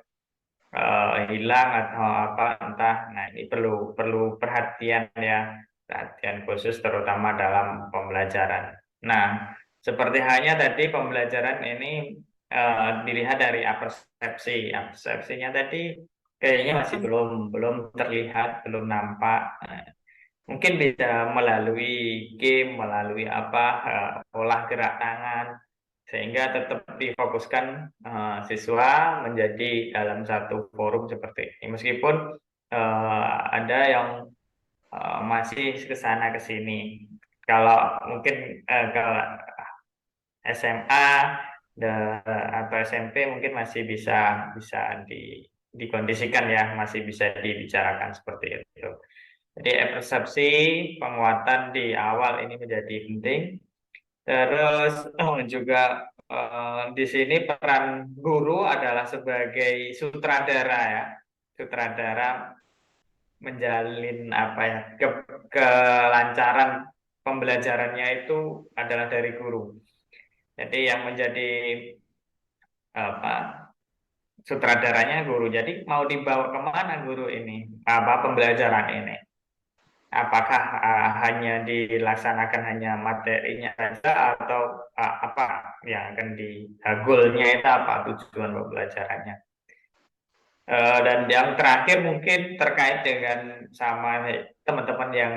hilang atau entah. Nah, ini perlu perhatian ya, perhatian khusus terutama dalam pembelajaran. Nah, seperti halnya tadi pembelajaran ini dilihat dari persepsi. Persepsinya tadi kayaknya masih belum terlihat, belum nampak. Mungkin bisa melalui game, melalui olah gerak tangan, sehingga tetap difokuskan siswa menjadi dalam satu forum seperti ini. Meskipun ada yang masih ke sana ke sini. Kalau mungkin kalau SMA atau SMP mungkin masih bisa dikondisikan ya, masih bisa dibicarakan seperti itu. Jadi persepsi penguatan di awal ini menjadi penting. Terus juga di sini peran guru adalah sebagai sutradara ya, sutradara menjalin kelancaran pembelajarannya itu adalah dari guru. Jadi yang menjadi sutradaranya guru. Jadi mau dibawa kemana guru ini, pembelajaran ini? apakah hanya dilaksanakan hanya materinya saja atau apa yang akan goalnya itu apa tujuan pembelajarannya. Dan yang terakhir mungkin terkait dengan sama teman-teman yang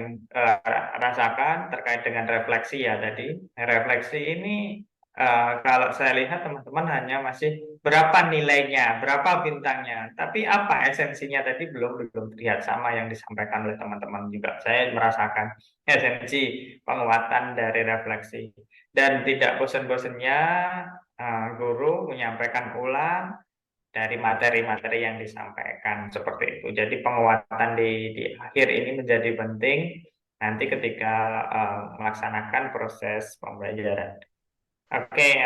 rasakan terkait dengan refleksi ya tadi. Refleksi ini kalau saya lihat teman-teman hanya masih berapa nilainya, berapa bintangnya, tapi apa esensinya tadi belum terlihat sama yang disampaikan oleh teman-teman juga. Saya merasakan esensi penguatan dari refleksi dan tidak bosan-bosannya guru menyampaikan ulang dari materi-materi yang disampaikan seperti itu. Jadi penguatan di akhir ini menjadi penting nanti ketika melaksanakan proses pembelajaran. Oke,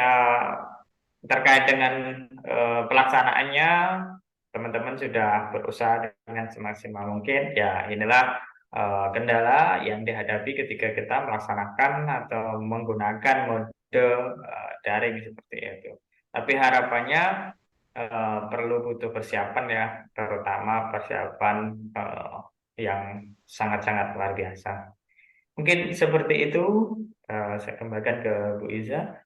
terkait dengan pelaksanaannya, teman-teman sudah berusaha dengan semaksimal mungkin. Ya, inilah kendala yang dihadapi ketika kita melaksanakan atau menggunakan mode daring seperti itu. Tapi harapannya perlu butuh persiapan ya, terutama persiapan yang sangat-sangat luar biasa. Mungkin seperti itu, saya kembalikan ke Bu Iza.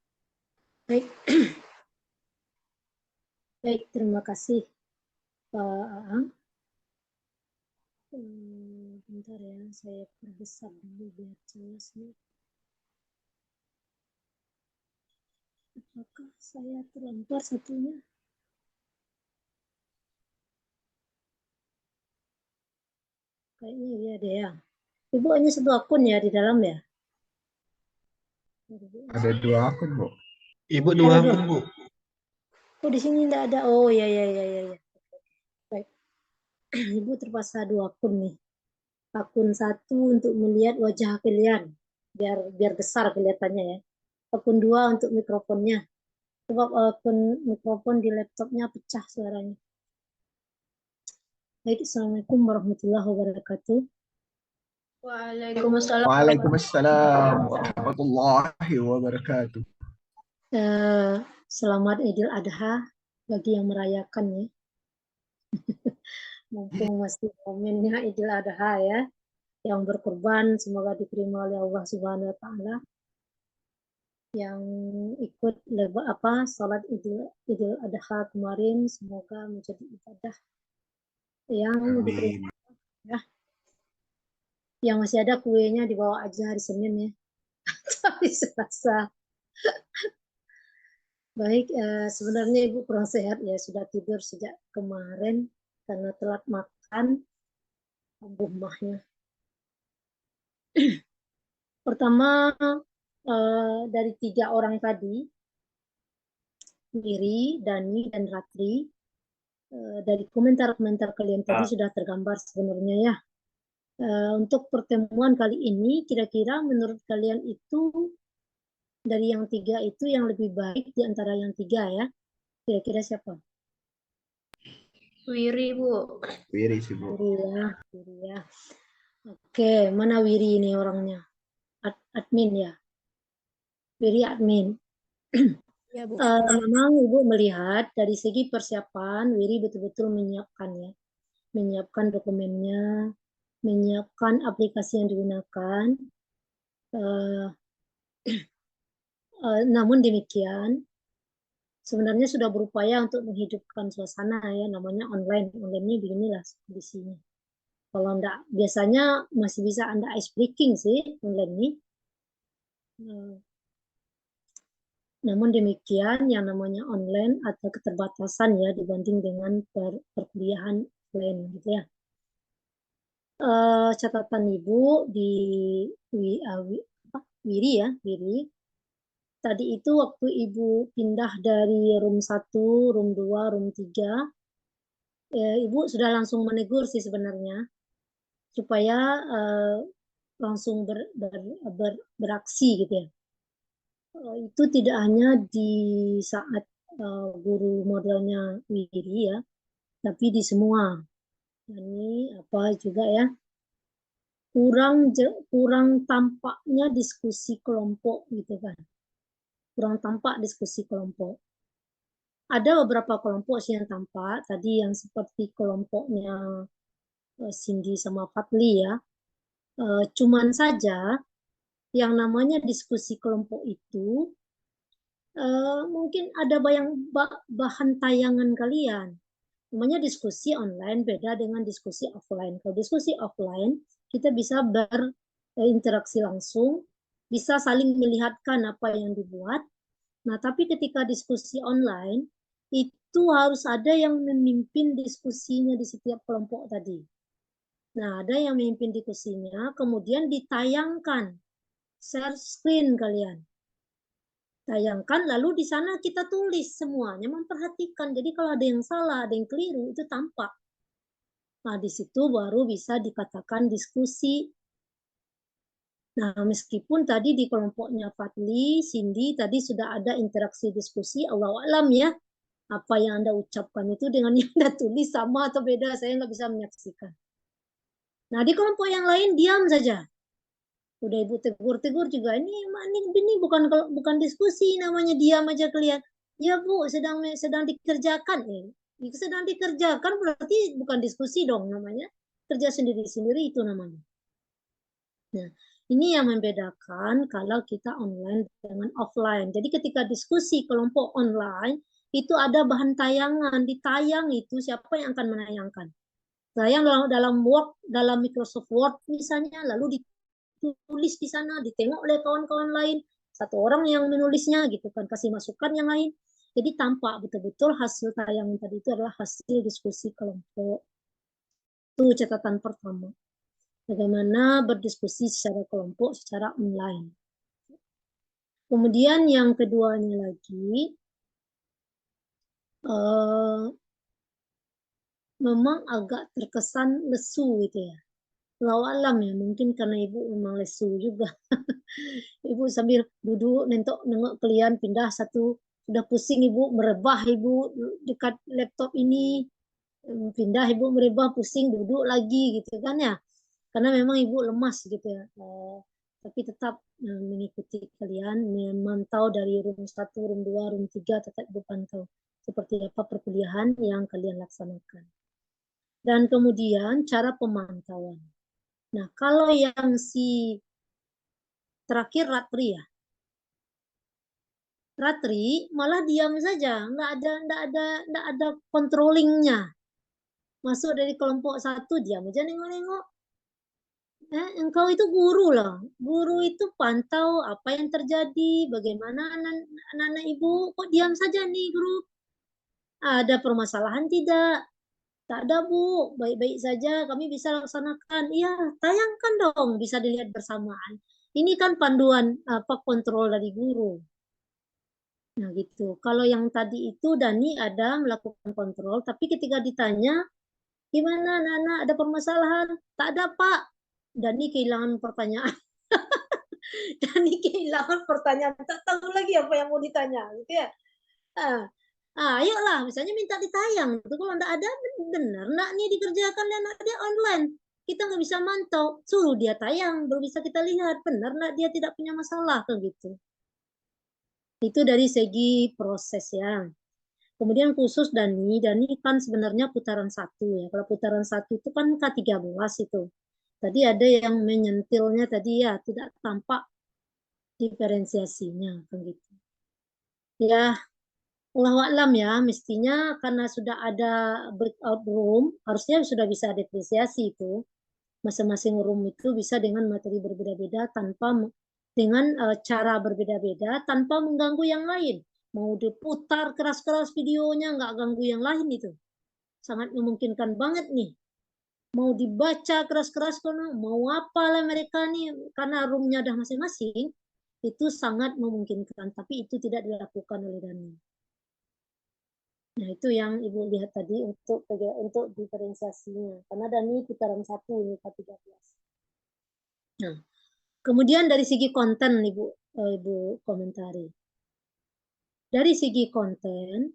Baik. Baik, terima kasih Pak Aang. Bentar ya, saya perbesar dulu biar jelas nih. Apakah saya terlempar satunya? Kayaknya iya deh ya. Ibu hanya satu akun ya di dalam ya? Ada 2 akun, Bu. Ibu Ada 2 dua. akun, Bu. Oh, di sini tidak ada. Oh, ya. Baik. Ibu terpaksa 2 akun nih. Akun 1 untuk melihat wajah kalian, biar besar kelihatannya ya. Akun 2 untuk mikrofonnya. Sebab akun mikrofon di laptopnya pecah suaranya. Baik, Assalamualaikum warahmatullahi wabarakatuh. Waalaikumsalam. Waalaikumsalam warahmatullahi wabarakatuh. Selamat Idul Adha bagi yang merayakannya. Mumpung masih momennya Idul Adha ya, yang berkorban semoga diterima oleh Allah Subhanahu wa taala. Yang ikut salat Idul Adha kemarin semoga menjadi ibadah yang diterima ya. Yang masih ada kuenya dibawa aja hari Senin ya. Hari Selasa. Baik, sebenarnya Ibu kurang sehat ya, sudah tidur sejak kemarin karena telat makan kambuh mahnya. Pertama, dari 3 orang tadi, Wiri, Dani, dan Ratri, dari komentar-komentar kalian tadi sudah tergambar sebenarnya ya. Untuk pertemuan kali ini, kira-kira menurut kalian itu dari yang 3 itu yang lebih baik di antara yang 3 ya? Kira-kira siapa? Wiri, Bu. Wiri sih, Bu. Wiri ya. Oke, mana Wiri ini orangnya? Admin ya? Wiri admin. Ya, Bu. Memang Ibu melihat dari segi persiapan, Wiri betul-betul menyiapkan ya. Menyiapkan dokumennya, menyiapkan aplikasi yang digunakan. Namun demikian, sebenarnya sudah berupaya untuk menghidupkan suasana ya, namanya online. Online-nya beginilah kondisinya. Kalau enggak, biasanya masih bisa Anda ice breaking sih online ini. Namun demikian, yang namanya online ada keterbatasan ya dibanding dengan perkuliahan offline gitu ya. Catatan Ibu di Wiri ya, Wiri. Tadi itu waktu Ibu pindah dari room 1, room 2, room 3, Ibu sudah langsung menegur sih sebenarnya, supaya langsung beraksi gitu ya. Itu tidak hanya di saat guru modelnya Wiri ya, tapi di semua. Ini apa juga ya, kurang tampaknya diskusi kelompok gitu kan. Kurang tampak diskusi kelompok. Ada beberapa kelompok sih yang tampak, tadi yang seperti kelompoknya Cindy sama Fatli ya. Cuman saja yang namanya diskusi kelompok itu mungkin ada bahan tayangan kalian. Namanya diskusi online beda dengan diskusi offline. Kalau diskusi offline, kita bisa berinteraksi langsung, bisa saling melihatkan apa yang dibuat. Nah, tapi ketika diskusi online, itu harus ada yang memimpin diskusinya di setiap kelompok tadi. Nah, ada yang memimpin diskusinya, kemudian ditayangkan, share screen kalian. Tayangkan, lalu di sana kita tulis semuanya, memperhatikan. Jadi kalau ada yang salah, ada yang keliru, itu tampak. Nah, di situ baru bisa dikatakan diskusi. Nah, meskipun tadi di kelompoknya Fadli, Cindy, tadi sudah ada interaksi diskusi, Allahu a'lam ya, apa yang Anda ucapkan itu dengan yang Anda tulis sama atau beda, saya nggak bisa menyaksikan. Nah, di kelompok yang lain diam saja. Udah Ibu tegur-tegur juga, ini bukan diskusi, namanya diam aja kalian. Ya Bu, sedang dikerjakan. Sedang dikerjakan berarti bukan diskusi dong namanya. Kerja sendiri-sendiri itu namanya. Nah, ini yang membedakan kalau kita online dengan offline. Jadi ketika diskusi kelompok online, itu ada bahan tayangan. Ditayang itu siapa yang akan menayangkan. Tayang dalam Microsoft Word misalnya, lalu ditulis di sana, ditengok oleh kawan-kawan lain, satu orang yang menulisnya gitu kan, kasih masukan yang lain. Jadi tampak betul-betul hasil tayangan tadi itu adalah hasil diskusi kelompok. Itu catatan pertama. Bagaimana berdiskusi secara kelompok, secara online. Kemudian yang keduanya lagi, memang agak terkesan lesu gitu ya. Alam ya, mungkin karena Ibu memang lesu juga. Ibu sambil duduk nengok kalian pindah satu, sudah pusing Ibu, merebah Ibu dekat laptop ini, pindah Ibu merebah, pusing, duduk lagi gitu kan ya. Karena memang Ibu lemas gitu ya. Tapi tetap mengikuti kalian, memantau dari room 1, room 2, room 3, tetap Ibu pantau seperti apa perkuliahan yang kalian laksanakan. Dan kemudian cara pemantauan. Nah, kalau yang terakhir Ratri ya. Ratri malah diam saja, nggak ada controllingnya. Masuk dari kelompok 1 diam aja nengok-nengok. Engkau itu guru lah. Guru itu pantau apa yang terjadi, bagaimana anak-anak Ibu, kok diam saja nih guru. Ada permasalahan tidak? Tak ada Bu, baik-baik saja, kami bisa laksanakan. Iya, tayangkan dong, bisa dilihat bersamaan. Ini kan panduan kontrol dari guru. Nah gitu. Kalau yang tadi itu Dani ada melakukan kontrol, tapi ketika ditanya, gimana anak-anak ada permasalahan? Tak ada Pak. Dani kehilangan pertanyaan. Dani kehilangan pertanyaan, tak tahu lagi apa yang mau ditanya, gitu ya. Ayolah, misalnya minta ditayang. Itu kalau nggak ada, benar nggak nih dikerjakan dan dia online. Kita nggak bisa mantau. Suruh dia tayang, baru bisa kita lihat. Benar nggak dia tidak punya masalah, kan gitu. Itu dari segi proses ya. Kemudian khusus Dani kan sebenarnya putaran 1 ya. Kalau putaran 1 itu kan K13 itu. Tadi ada yang menyentilnya tadi ya, tidak tampak diferensiasinya, kan gitu. Ya, Allahu a'lam ya, mestinya karena sudah ada breakout room, harusnya sudah bisa depresiasi itu. Masing-masing room itu bisa dengan materi berbeda-beda dengan cara berbeda-beda tanpa mengganggu yang lain. Mau diputar keras-keras videonya, nggak ganggu yang lain itu. Sangat memungkinkan banget nih. Mau dibaca keras-keras, mau apalah mereka nih, karena roomnya ada masing-masing, itu sangat memungkinkan. Tapi itu tidak dilakukan oleh Dani. Nah, itu yang Ibu lihat tadi untuk diferensiasinya. Karena Dani putaran 1 ini K13. Nah, kemudian dari segi konten Ibu komentari. Dari segi konten,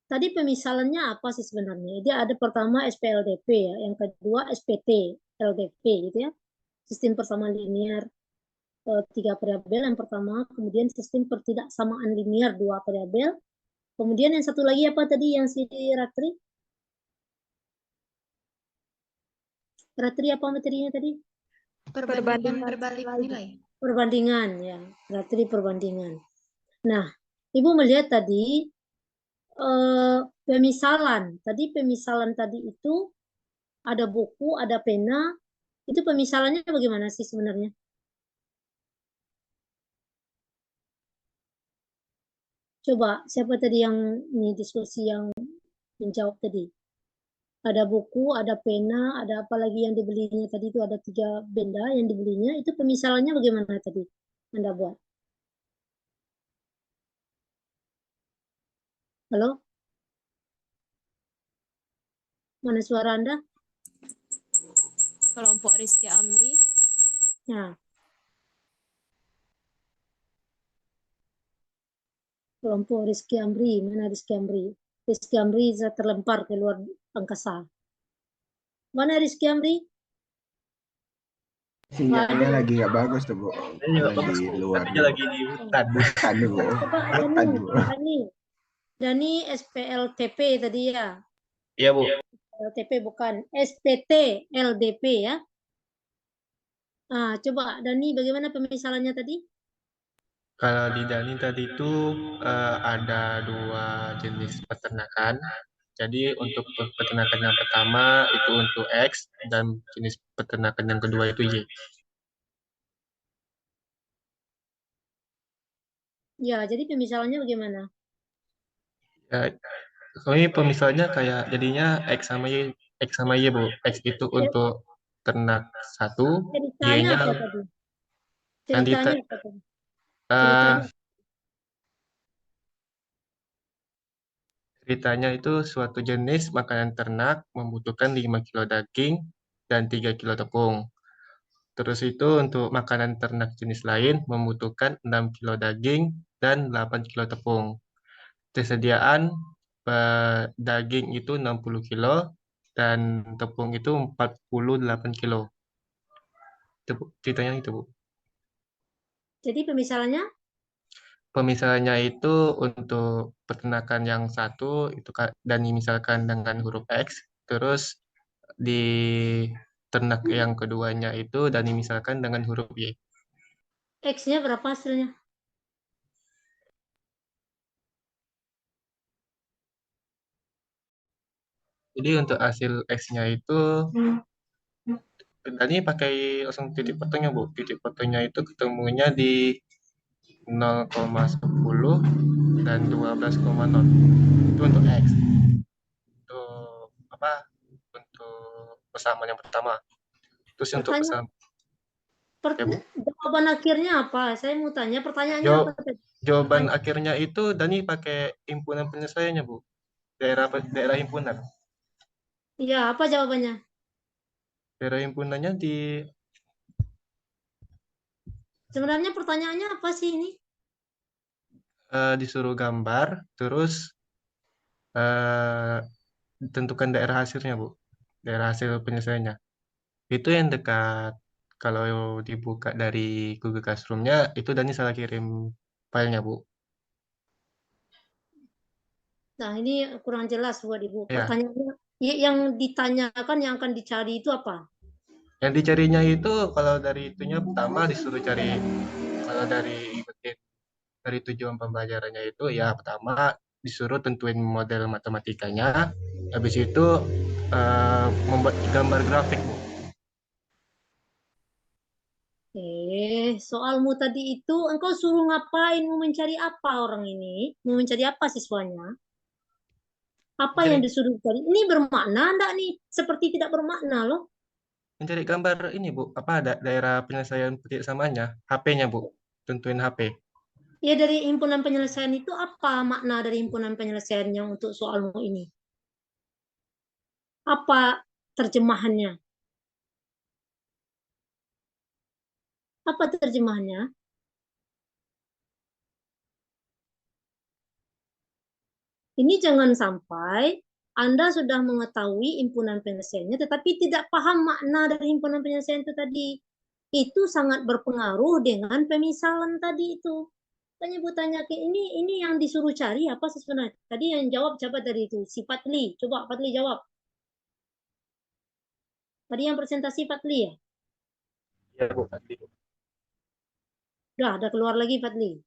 tadi pemisalannya apa sih sebenarnya? Dia ada pertama SPLDP ya, yang kedua SPT LDP gitu ya. Sistem persamaan linear 3 variabel yang pertama, kemudian sistem pertidaksamaan linear 2 variabel. Kemudian yang satu lagi apa tadi yang si Ratri? Berarti apa materinya tadi? Perbandingan berbalik nilai. Perbandingan, ya. Berarti perbandingan. Nah, Ibu melihat tadi pemisalan. Tadi pemisalan tadi itu ada buku, ada pena. Itu pemisalannya bagaimana sih sebenarnya? Coba, siapa tadi yang ini diskusi yang menjawab tadi? Ada buku, ada pena, ada apa lagi yang dibelinya tadi itu ada 3 benda yang dibelinya. Itu pemisalannya bagaimana tadi Anda buat? Halo? Mana suara Anda? Kelompok Rizky Amri. Ya. Kelompok Rizky Amri. Mana Rizky Amri? Rizky Amri terlempar ke luar angkasa. Mana Rizky Amri? Sinyalnya lagi nggak bagus tuh, Bu. Lagi luar. Lagi di hutan. Aduh, Bu. Hutan, Bu. Dani SPLTP tadi ya? Iya, Bu. LTP bukan. SPT LDP ya? Coba Dani bagaimana pemisalannya tadi? Kalau di Dani tadi itu ada 2 jenis peternakan. Jadi untuk peternakan yang pertama itu untuk X dan jenis peternakan yang kedua itu Y. Ya, jadi pemisalannya bagaimana? Ya, ini pemisalannya kayak jadinya X sama Y, Bu. X itu untuk ternak 1, Ceritanya Y-nya apa tadi? yang Ceritanya apa tadi? ceritanya itu suatu jenis makanan ternak membutuhkan 5 kilo daging dan 3 kilo tepung. Terus itu untuk makanan ternak jenis lain membutuhkan 6 kilo daging dan 8 kilo tepung. Kesediaan daging itu 60 kilo dan tepung itu 48 kilo. Itu, Bu. Ceritanya itu, Bu. Jadi pemisalannya? Pemisalannya itu untuk peternakan yang satu itu dan misalkan dengan huruf X, terus di ternak yang keduanya itu dan misalkan dengan huruf Y. X-nya berapa hasilnya? Jadi untuk hasil X-nya itu tadi pakai langsung titik fotonya, Bu. Titik fotonya itu ketemunya di 0,10 dan 12,0. Itu untuk X. Untuk apa? Untuk persamaan yang pertama. Terus untuk persamaan Jawaban akhirnya apa? Saya mau tanya pertanyaannya apa tadi? Jawaban akhirnya itu Dani pakai himpunan penyelesaiannya, Bu. Daerah himpunan. Iya, apa jawabannya? Daerah himpunannya Sebenarnya pertanyaannya apa sih ini? Disuruh gambar, terus tentukan daerah hasilnya, Bu. Daerah hasil penyelesaiannya. Itu yang dekat, kalau dibuka dari Google Classroom-nya, itu Dani salah kirim filenya, Bu. Nah, ini kurang jelas buat Ibu. Ya. Pertanyaannya, yang ditanyakan, yang akan dicari itu apa? Yang dicarinya itu, kalau dari itunya pertama disuruh cari, kalau dari tujuan pembelajarannya itu, ya pertama disuruh tentuin model matematikanya, habis itu membuat gambar grafik, Bu. Soalmu tadi itu engkau suruh ngapain? Mau mencari apa orang ini? Mau mencari apa siswanya? Apa yang disuruh cari? Ini bermakna enggak nih? Seperti tidak bermakna loh. Mencari gambar ini, Bu, apa ada daerah penyelesaian samanya, HP-nya, Bu. Tentuin HP. Ya, dari himpunan penyelesaian itu apa makna dari himpunan penyelesaiannya untuk soalmu ini? Apa terjemahannya? Apa terjemahannya? Ini jangan sampai Anda sudah mengetahui himpunan penyelesaiannya, tetapi tidak paham makna dari himpunan penyelesaian itu tadi. Itu sangat berpengaruh dengan pemisalan tadi itu. Tanya Bu tanya ke ini yang disuruh cari apa sih sebenarnya? Tadi yang jawab siapa tadi itu? Si Patli. Coba Patli jawab. Tadi yang presentasi Fadli ya? Iya, Bu. Fadli. Udah keluar lagi Fadli.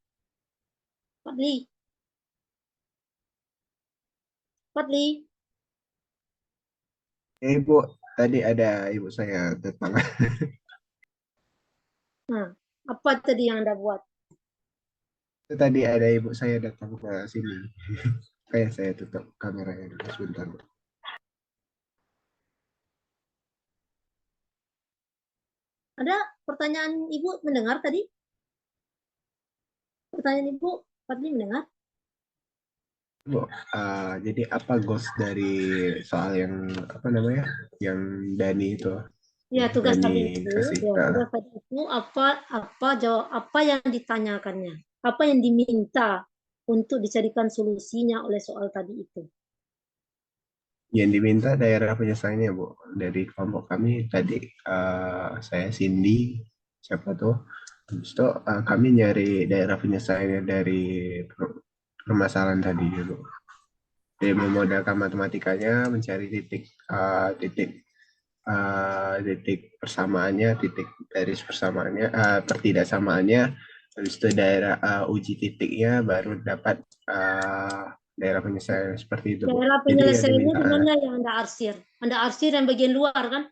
Fadli. Ibu, tadi ada ibu saya datang. Nah, apa tadi yang Anda buat? Tadi ada ibu saya datang ke sini. Kayak saya tutup kameranya dulu sebentar. Ada pertanyaan Ibu mendengar tadi? Pertanyaan Ibu, Fadli mendengar? Bu, jadi apa goals dari soal yang apa namanya, yang Dani itu? Ya, tugas tadi Dani itu, kasih. tugas tadi itu apa yang ditanyakannya, apa yang diminta untuk dicarikan solusinya oleh soal tadi itu. Yang diminta daerah penyelesaiannya, Bu. Dari kelompok kami tadi, saya Cindy, siapa tuh? Habis itu kami nyari daerah penyelesaiannya dari permasalahan tadi, Bu. Jadi memodalkan matematikanya, mencari titik persamaannya, titik garis persamaannya, pertidaksamaannya. Habis itu daerah uji titiknya, baru dapat daerah penyelesaian seperti itu, Bu. Daerah Jadi yang penyelesaiannya diminta, di mana yang Anda arsir? Anda arsir yang bagian luar kan?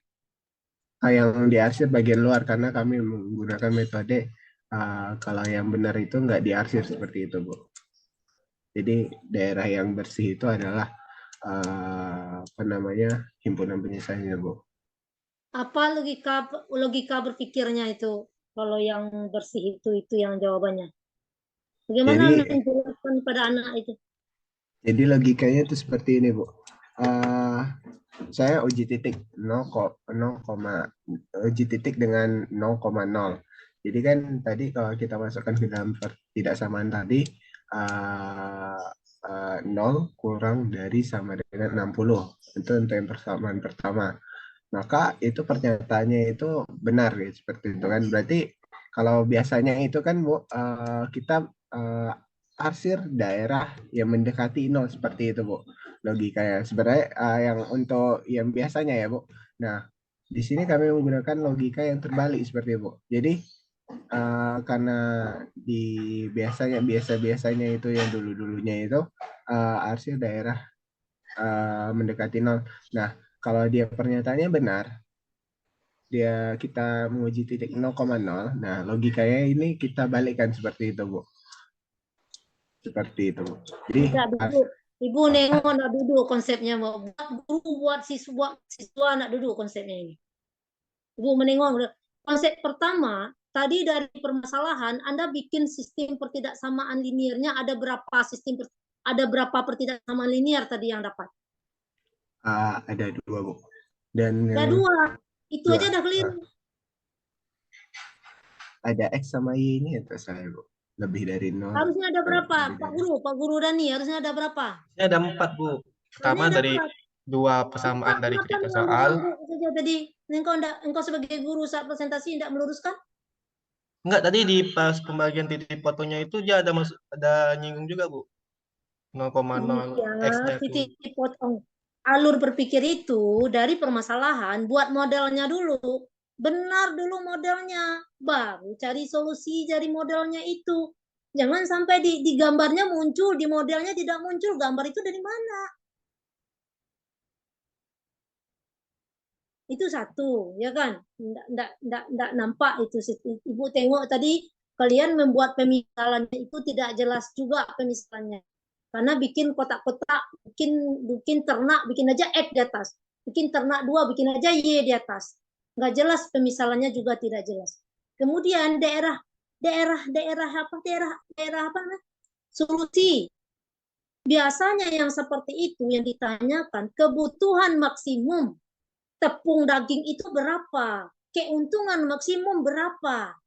yang diarsir bagian luar, karena kami menggunakan metode kalau yang benar itu nggak diarsir seperti itu, Bu. Jadi daerah yang bersih itu adalah apa namanya, himpunan penyelesaiannya, Bu. Apa logika berpikirnya itu? Kalau yang bersih itu yang jawabannya. Bagaimana Jadi, Anda menjelaskan pada anak itu? Jadi logikanya itu seperti ini, Bu. Saya uji titik uji titik dengan 0,0. Jadi kan tadi kalau kita masukkan ke dalam pertidaksamaan tadi, 0 kurang dari sama dengan 60. Itu untuk yang persamaan pertama. Maka itu pernyataannya itu benar, gitu, seperti itu kan. Berarti kalau biasanya itu kan, Bu, kita arsir daerah yang mendekati 0 seperti itu, Bu. Logikanya sebenarnya yang untuk yang biasanya ya, Bu. Nah, di sini kami menggunakan logika yang terbalik seperti itu, Bu. Jadi karena di biasanya itu yang dulunya itu arsir daerah mendekati 0. Nah, kalau dia pernyataannya benar, kita menguji titik 0,0. Nah, logikanya ini kita balikkan seperti itu, Bu. Seperti itu, Bu. Jadi Ibu nengok nak duduk konsepnya, Bu. Buat guru, buat siswa nak duduk konsepnya ini. Ibu menengok konsep pertama tadi dari permasalahan Anda bikin sistem pertidaksamaan linearnya ada berapa pertidaksamaan linear tadi yang dapat? Ada 2, Bu. Dan ada 2. Itu 2. Aja udah keliru. Ada X sama Y-nya itu saya, Bu. Lebih dari 0. Harusnya ada berapa? Pak Guru Dani, harusnya ada berapa? Ada 4, Bu. Pertama dari 2 persamaan dari titik soal. Tadi engkau sebagai guru saat presentasi tidak meluruskan? Enggak, tadi di pas pembagian titik fotonya itu dia ada nyinggung juga, Bu. 0,0 X-nya itu. Titik potong. Alur berpikir itu dari permasalahan, buat modelnya dulu. Benar dulu modelnya, baru cari solusi dari modelnya itu. Jangan sampai di gambarnya muncul, di modelnya tidak muncul. Gambar itu dari mana? Itu satu, ya kan? Nggak nampak itu. Ibu tengok tadi kalian membuat pemisalannya itu tidak jelas juga pemisalannya. Karena bikin kotak-kotak, bikin ternak, bikin aja X di atas. Bikin ternak 2, bikin aja Y di atas. Nggak jelas pemisalannya juga tidak jelas. Kemudian daerah apa namanya? Solusi. Biasanya yang seperti itu yang ditanyakan kebutuhan maksimum tepung daging itu berapa? Keuntungan maksimum berapa?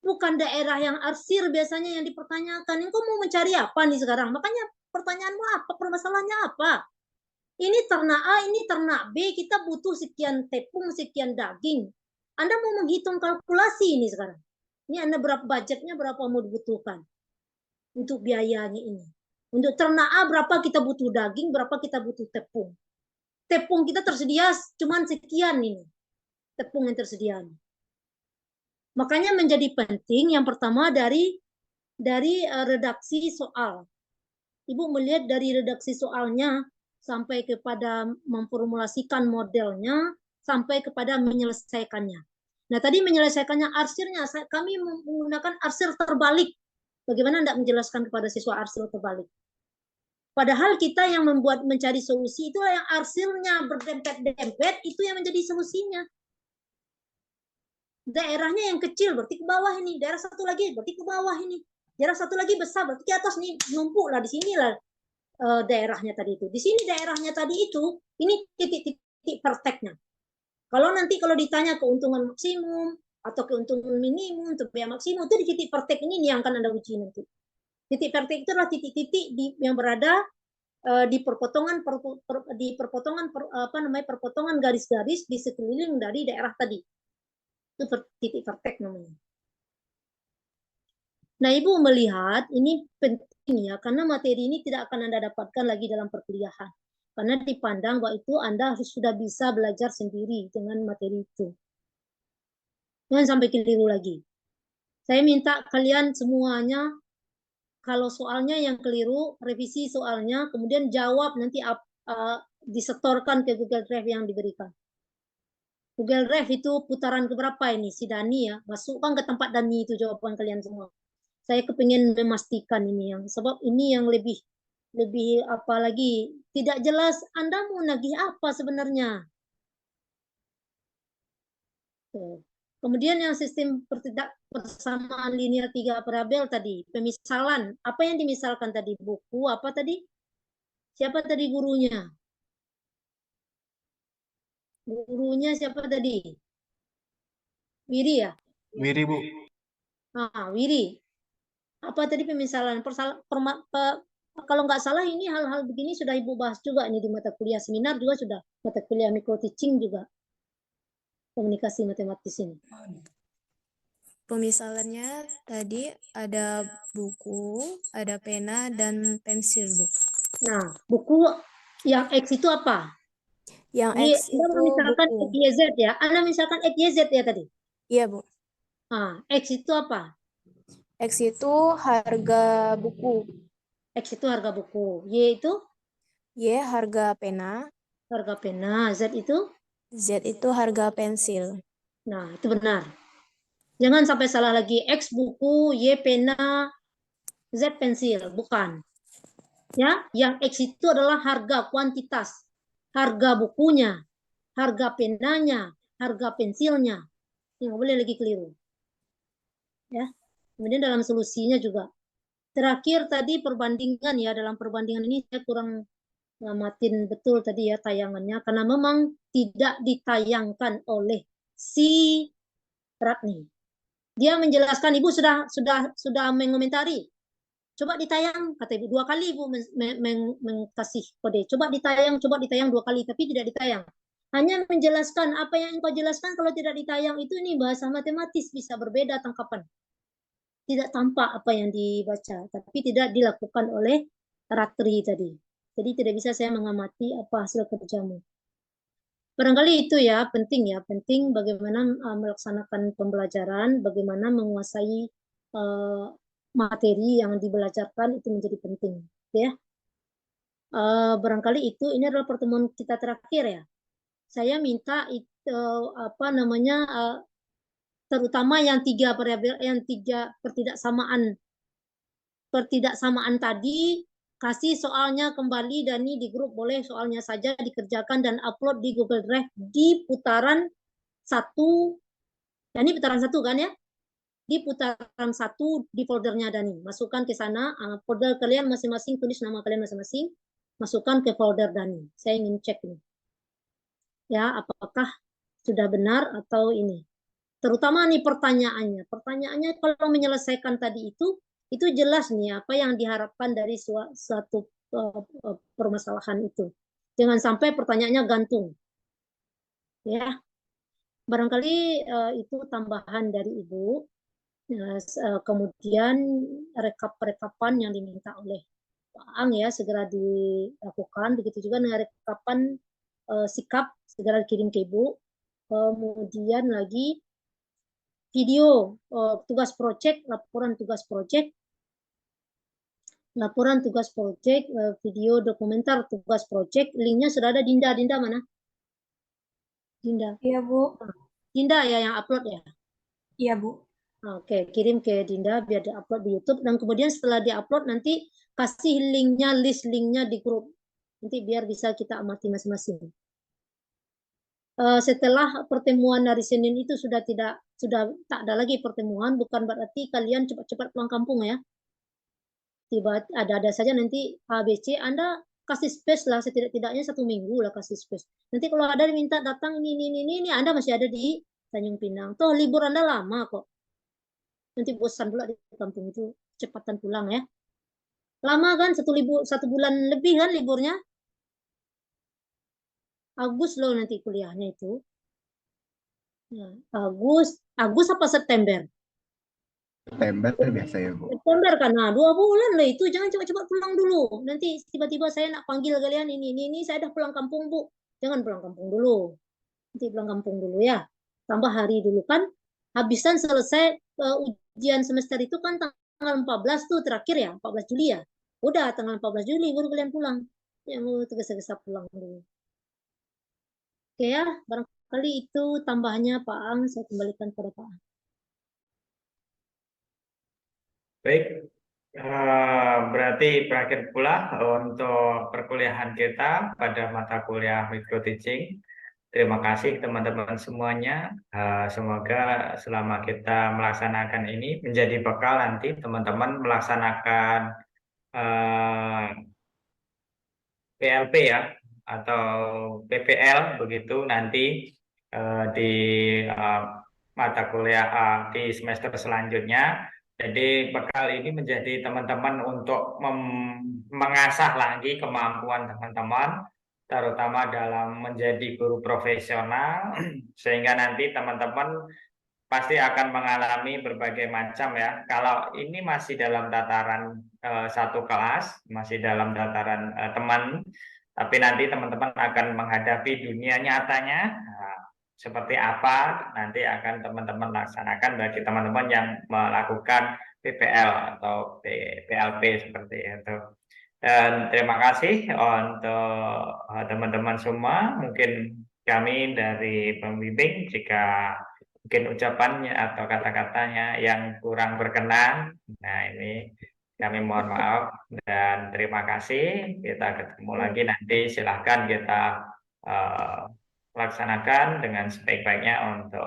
Bukan daerah yang arsir biasanya yang dipertanyakan. Engkau mau mencari apa nih sekarang? Makanya pertanyaanmu apa? Permasalahannya apa? Ini ternak A, ini ternak B. Kita butuh sekian tepung, sekian daging. Anda mau menghitung kalkulasi ini sekarang. Ini Anda berapa budgetnya, berapa mau dibutuhkan untuk biayanya ini. Untuk ternak A berapa kita butuh daging, berapa kita butuh tepung. tepung kita tersedia cuman sekian ini, tepung yang tersedia. Makanya menjadi penting yang pertama dari redaksi soal. Ibu melihat dari redaksi soalnya sampai kepada memformulasikan modelnya sampai kepada menyelesaikannya. Nah, tadi menyelesaikannya arsirnya kami menggunakan arsir terbalik. Bagaimana Anda menjelaskan kepada siswa arsir terbalik? Padahal kita yang mencari solusi itulah yang arsirnya berdempet-dempet itu yang menjadi solusinya. Daerahnya yang kecil berarti ke bawah ini, daerah satu lagi berarti ke bawah ini, daerah satu lagi besar berarti ke atas nih, numpuk lah di sinilah daerahnya tadi itu. Di sini daerahnya tadi itu, ini titik-titik prakteknya. Kalau nanti kalau ditanya keuntungan maksimum atau keuntungan minimum untuk biaya maksimum itu di titik praktek ini yang akan Anda uji nanti. Titik praktek itu adalah titik-titik yang berada di perpotongan perpotongan garis-garis di sekeliling dari daerah tadi. Itu titik praktek namanya. Nah, Ibu melihat ini penting ya, karena materi ini tidak akan Anda dapatkan lagi dalam perkuliahan. Karena dipandang bahwa itu Anda sudah bisa belajar sendiri dengan materi itu. Jangan sampai keliru lagi. Saya minta kalian semuanya, kalau soalnya yang keliru, revisi soalnya, kemudian jawab nanti disetorkan ke Google Drive yang diberikan. Google Drive itu putaran keberapa ini? Si Dani ya, masukkan ke tempat Dani itu jawaban kalian semua. Saya kepingin memastikan ini sebab ini yang lebih apalagi tidak jelas Anda mau nagih apa sebenarnya. Kemudian yang sistem persamaan linear 3 variabel tadi, pemisalan. Apa yang dimisalkan tadi? Buku apa tadi? Siapa tadi gurunya? Gurunya siapa tadi? Wiri ya? Wiri, Bu. Wiri. Apa tadi pemisalan? Kalau nggak salah ini hal-hal begini sudah Ibu bahas juga ini di mata kuliah seminar juga sudah, mata kuliah micro teaching juga, komunikasi matematis ini. Pemisalannya tadi ada buku, ada pena, dan pensil, Bu. Nah, buku yang X itu apa? Yang X Anda itu misalkan buku. XYZ ya? Anda misalkan XYZ ya tadi? Iya, Bu. X itu apa? X itu harga buku. X itu harga buku. Y itu? Y harga pena. Harga pena. Z itu? Z itu harga pensil. Nah, itu benar. Jangan sampai salah lagi. X buku, Y pena, Z pensil. Bukan. Ya, yang X itu adalah harga kuantitas. Harga bukunya, harga penanya, harga pensilnya. Nggak boleh lagi keliru. Ya. Kemudian dalam solusinya juga. Terakhir tadi perbandingan ya, dalam perbandingan ini saya kurang ngamatin betul tadi ya tayangannya karena memang tidak ditayangkan oleh si Ratni. Dia menjelaskan, Ibu sudah mengomentari. Coba ditayang, kata Ibu 2 kali Ibu mengkasih kode. Coba ditayang 2 kali tapi tidak ditayang. Hanya menjelaskan apa yang engkau jelaskan kalau tidak ditayang itu ini bahasa matematis bisa berbeda tangkapan. Tidak tampak apa yang dibaca, tapi tidak dilakukan oleh Ratri tadi. Jadi tidak bisa saya mengamati apa hasil kerjamu. Barangkali itu ya, penting bagaimana melaksanakan pembelajaran, bagaimana menguasai materi yang dibelajarkan itu menjadi penting, ya. Barangkali ini adalah pertemuan kita terakhir ya. Saya minta terutama yang 3 variabel, yang 3 pertidaksamaan tadi, kasih soalnya kembali Dani di grup, boleh soalnya saja dikerjakan dan upload di Google Drive di putaran 1. Dani putaran 1 kan ya? Di putaran 1 di foldernya Dani. Masukkan ke sana, folder kalian masing-masing, tulis nama kalian masing-masing, masukkan ke folder Dani. Saya ingin cek ini. Ya, apakah sudah benar atau ini. Terutama nih pertanyaannya. Pertanyaannya kalau menyelesaikan tadi itu jelas nih apa yang diharapkan dari suatu permasalahan itu. Jangan sampai pertanyaannya gantung. Ya. Barangkali itu tambahan dari Ibu. Kemudian rekap-rekapan yang diminta oleh Pak Ang ya segera dilakukan. Begitu juga dengan rekapan sikap segera kirim ke Ibu. Kemudian lagi video tugas proyek, laporan tugas proyek, video dokumenter tugas proyek, linknya sudah ada. Dinda mana? Dinda. Iya, Bu. Dinda ya yang upload ya? Iya, Bu. Oke, kirim ke Dinda biar di-upload di YouTube, dan kemudian setelah di-upload nanti kasih linknya, list linknya di grup. Nanti biar bisa kita amati masing-masing. Setelah pertemuan hari Senin itu sudah tak ada lagi pertemuan, bukan berarti kalian cepat-cepat pulang kampung ya. Tiba ada saja nanti ABC, Anda kasih space lah, setidak-tidaknya 1 minggu lah kasih space. Nanti kalau ada minta datang ini Anda masih ada di Tanjung Pinang. Toh libur Anda lama kok. Nanti bosan pula di kampung itu, cepatan pulang ya. Lama kan, 1 bulan lebih kan liburnya. Agus loh nanti kuliahnya itu. Ya, Agus apa September? September biasanya, Bu. September kan, nah 2 bulan lah itu, jangan cepat-cepat pulang dulu. Nanti tiba-tiba saya nak panggil kalian ini saya dah pulang kampung, Bu. Jangan pulang kampung dulu. Nanti pulang kampung dulu ya. Tambah hari dulu kan. Habisan selesai ujian semester itu kan tanggal 14 tuh terakhir ya, 14 Juli ya. Udah tanggal 14 Juli baru kalian pulang. Ya mau tergesa-gesa pulang dulu. Oke ya, barangkali itu tambahannya Pak Ang, saya kembalikan kepada Pak Ang. Baik, berarti berakhir pula untuk perkuliahan kita pada mata kuliah micro teaching. Terima kasih teman-teman semuanya. Semoga selama kita melaksanakan ini menjadi bekal nanti teman-teman melaksanakan PLP ya, atau PPL begitu nanti di mata kuliah di semester selanjutnya. Jadi bekal ini menjadi teman-teman untuk mengasah lagi kemampuan teman-teman, terutama dalam menjadi guru profesional, sehingga nanti teman-teman pasti akan mengalami berbagai macam ya. Kalau ini masih dalam tataran satu kelas, masih dalam tataran teman, tapi nanti teman-teman akan menghadapi dunia nyatanya. Seperti apa nanti akan teman-teman laksanakan bagi teman-teman yang melakukan PPL atau PLP seperti itu. Dan terima kasih untuk teman-teman semua. Mungkin kami dari pembimbing jika mungkin ucapannya atau kata-katanya yang kurang berkenan, nah ini kami mohon maaf dan terima kasih. Kita ketemu lagi nanti, silahkan kita laksanakan dengan sebaik-baiknya untuk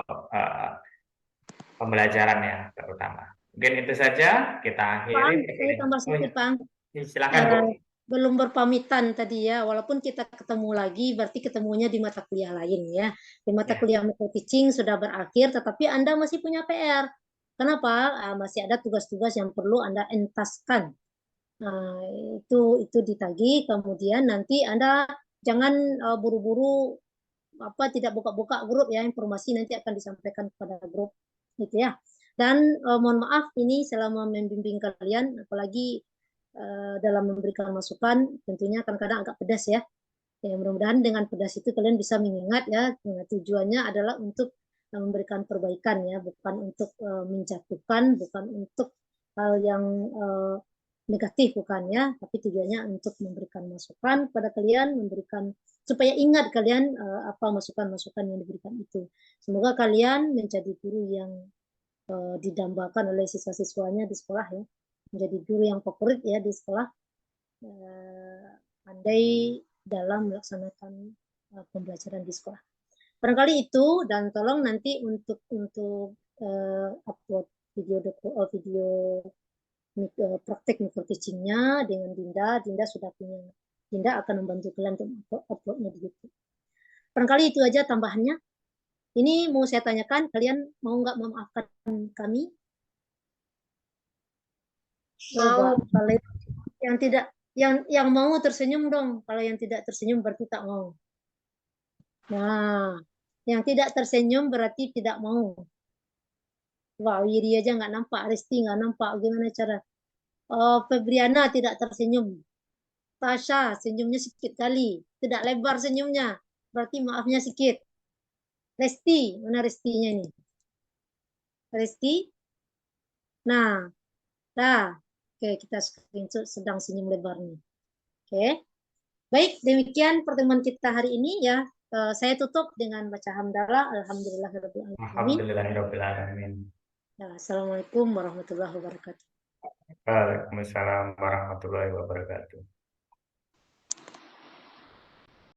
pembelajaran ya terutama. Mungkin itu saja kita akhiri. Pak, saya tambah sedikit, Pak. Silakan, Bu. Belum berpamitan tadi ya, walaupun kita ketemu lagi, berarti ketemunya di mata kuliah lain ya. Di mata kuliah micro teaching sudah berakhir, tetapi Anda masih punya PR. Kenapa? Masih ada tugas-tugas yang perlu Anda entaskan. Nah, itu ditagih, kemudian nanti Anda jangan buru-buru tidak buka-buka grup ya, informasi nanti akan disampaikan kepada grup gitu ya. Dan mohon maaf ini selama membimbing kalian, apalagi dalam memberikan masukan, tentunya kadang-kadang agak pedas ya. Ya mudah-mudahan dengan pedas itu kalian bisa mengingat ya, tujuannya adalah untuk memberikan perbaikan ya, bukan untuk menjatuhkan, bukan untuk hal yang negatif bukan ya, tapi tujuannya untuk memberikan masukan pada kalian, memberikan supaya ingat kalian apa masukan-masukan yang diberikan itu. Semoga kalian menjadi guru yang didambakan oleh siswa-siswanya di sekolah ya, menjadi guru yang favorit ya di sekolah, pandai dalam melaksanakan pembelajaran di sekolah. Barangkali itu, dan tolong nanti untuk upload video praktek micro teaching-nya dengan Dinda. Dinda sudah punya. Dinda akan membantu kalian untuk uploadnya di YouTube. Barangkali itu aja tambahannya. Ini mau saya tanyakan, kalian mau nggak memaafkan kami? Coba, kalau yang tidak, yang mau tersenyum dong. Kalau yang tidak tersenyum berarti tak mau. Nah, yang tidak tersenyum berarti tidak mau. Wah, Wiri aja nggak nampak, Risti nggak nampak. Gimana cara? Febriana tidak tersenyum. Tasha senyumnya sedikit kali, tidak lebar senyumnya. Berarti maafnya sedikit. Resti, mana Restinya nih? Resti? Nah, Oke, kita screenshot sedang senyum lebar nih. Oke. Baik, demikian pertemuan kita hari ini ya. Saya tutup dengan baca hamdalah. Alhamdulillahirabbil alamin. Alhamdulillahirabbil alamin. Ya, Assalamualaikum warahmatullahi wabarakatuh. Waalaikumsalam warahmatullahi wabarakatuh.